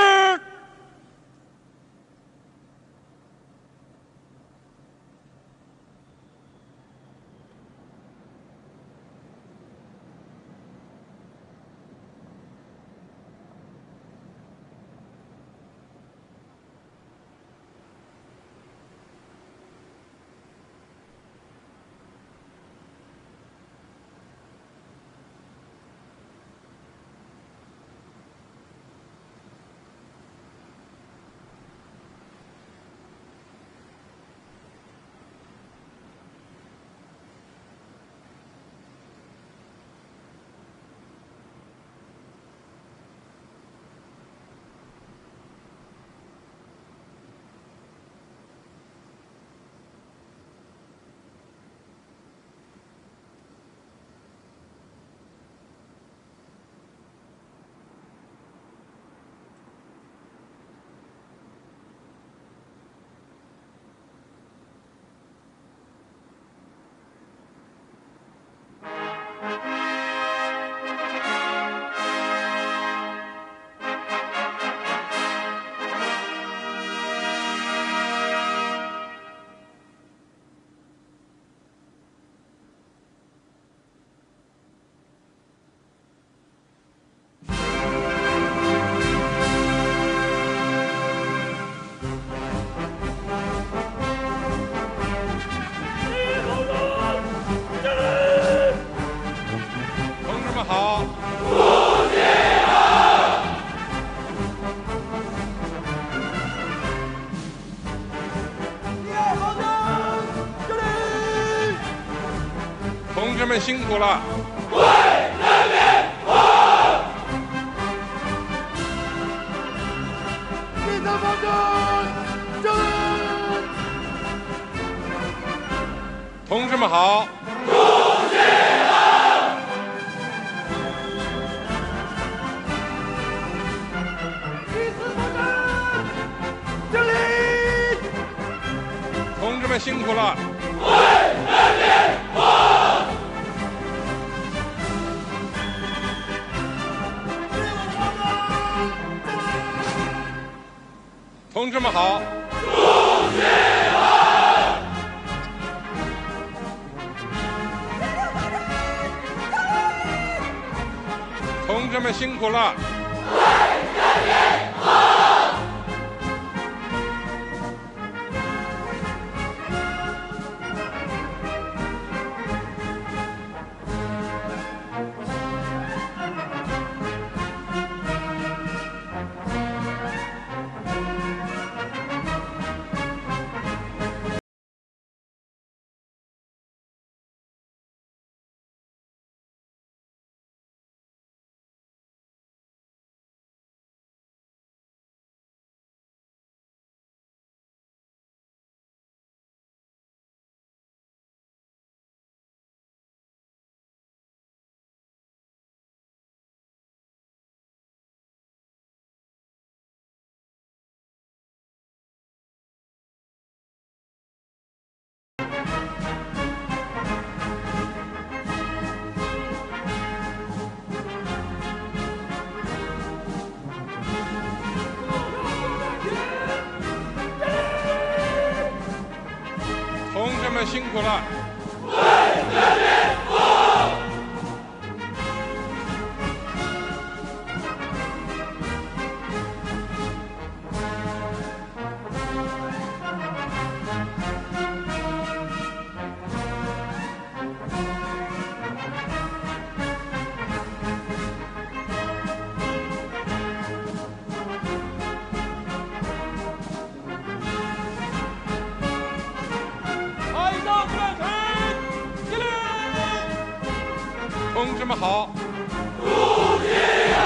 同志们辛苦了！为人民服务！第三方针，敬礼！同志们好！主席好！第四方针，敬礼！同志们辛苦了！为人民服务！同志们好！主席好！同志们辛苦了！为人民服务！同志们辛苦了！为人民服务！同志们好！主席好！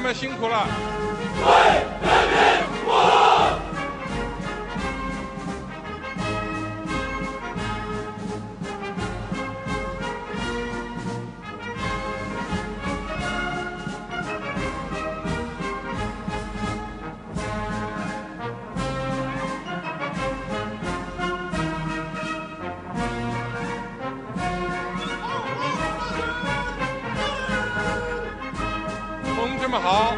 们辛苦了。同志们好。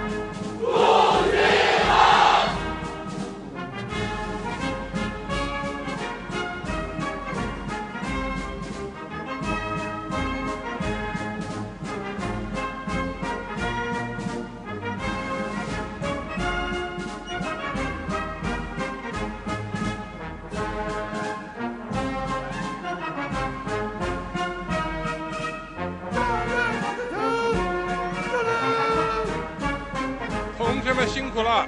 同志们辛苦了。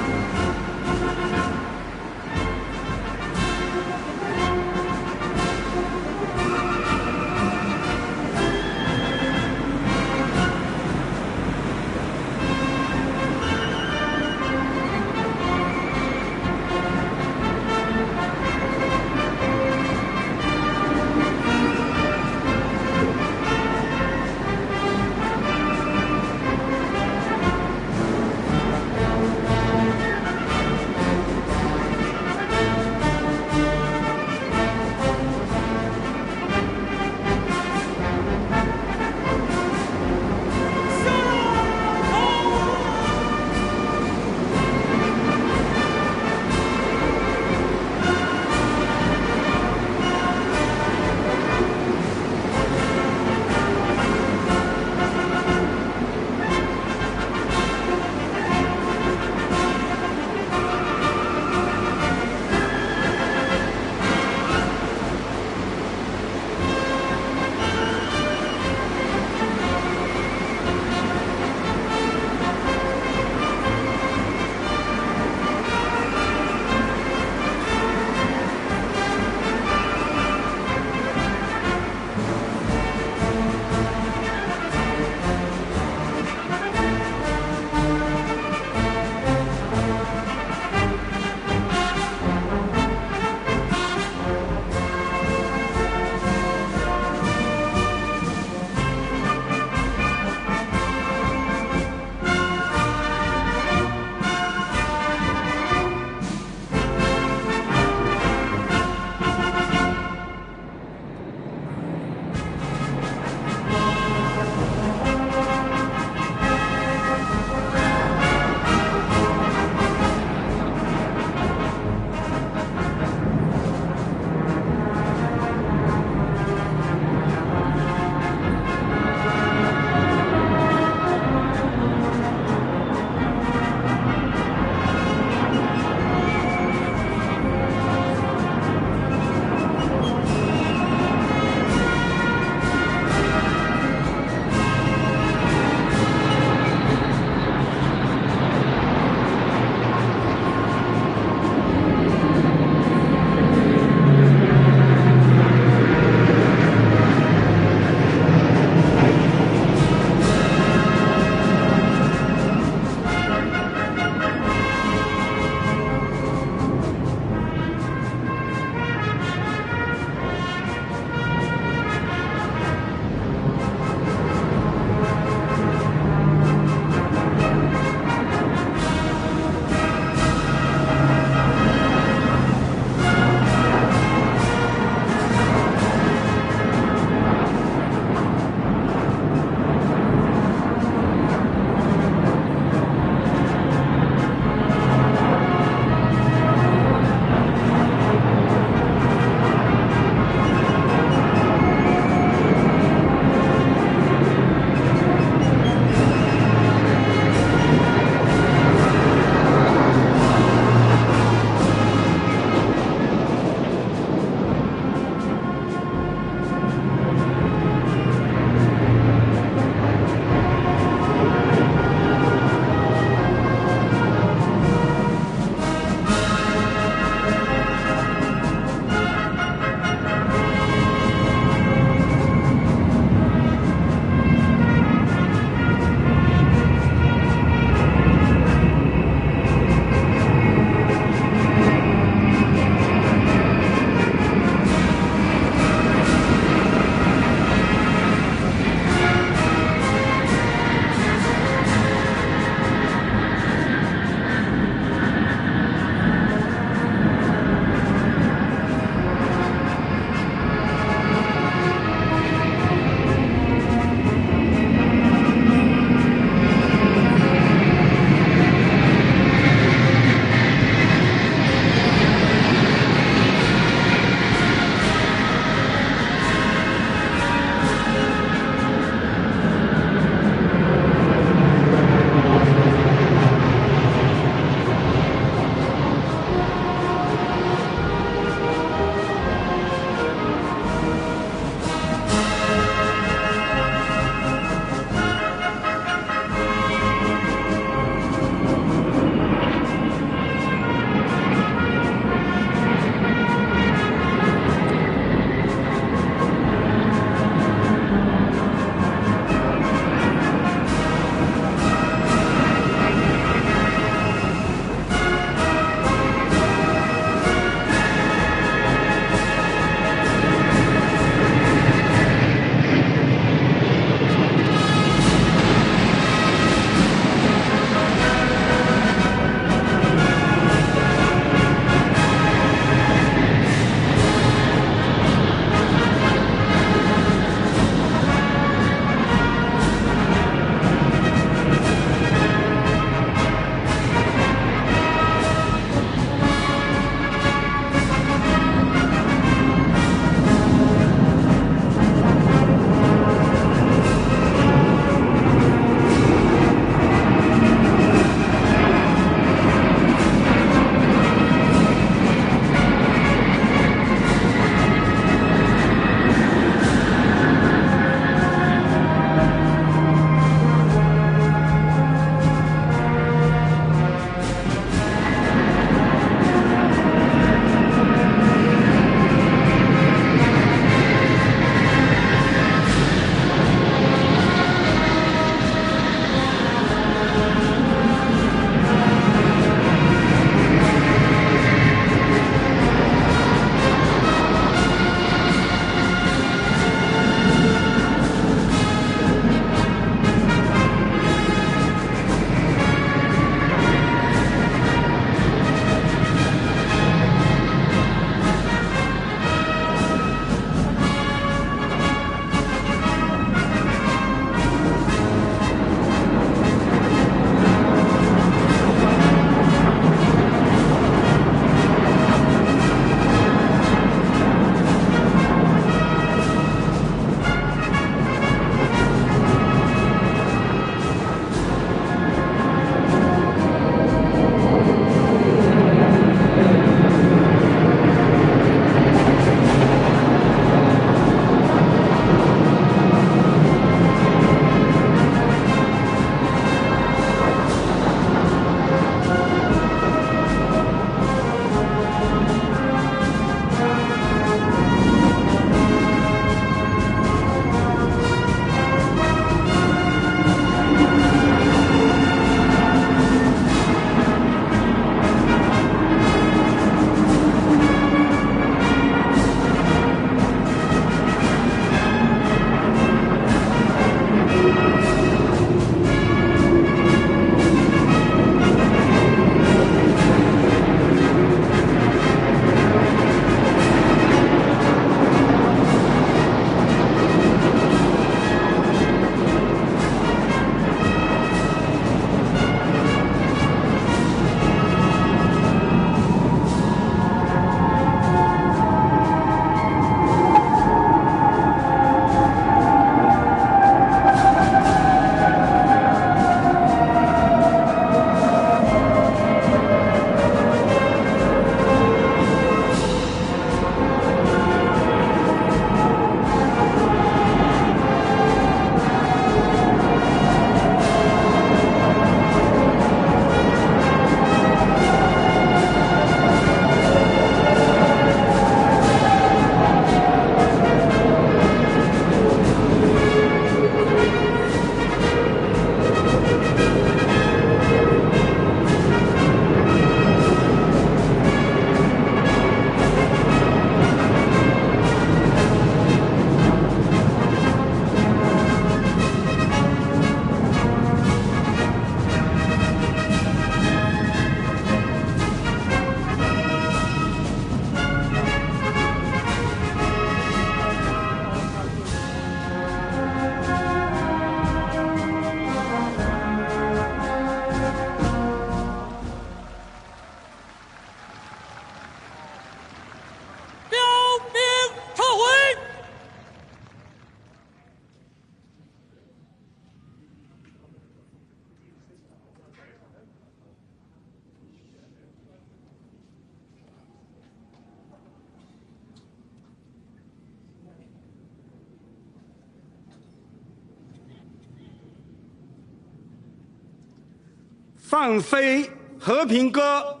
放飞和平歌。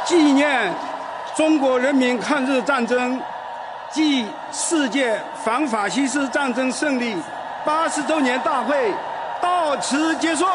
纪念中国人民抗日战争暨世界反法西斯战争胜利80周年大会到此结束。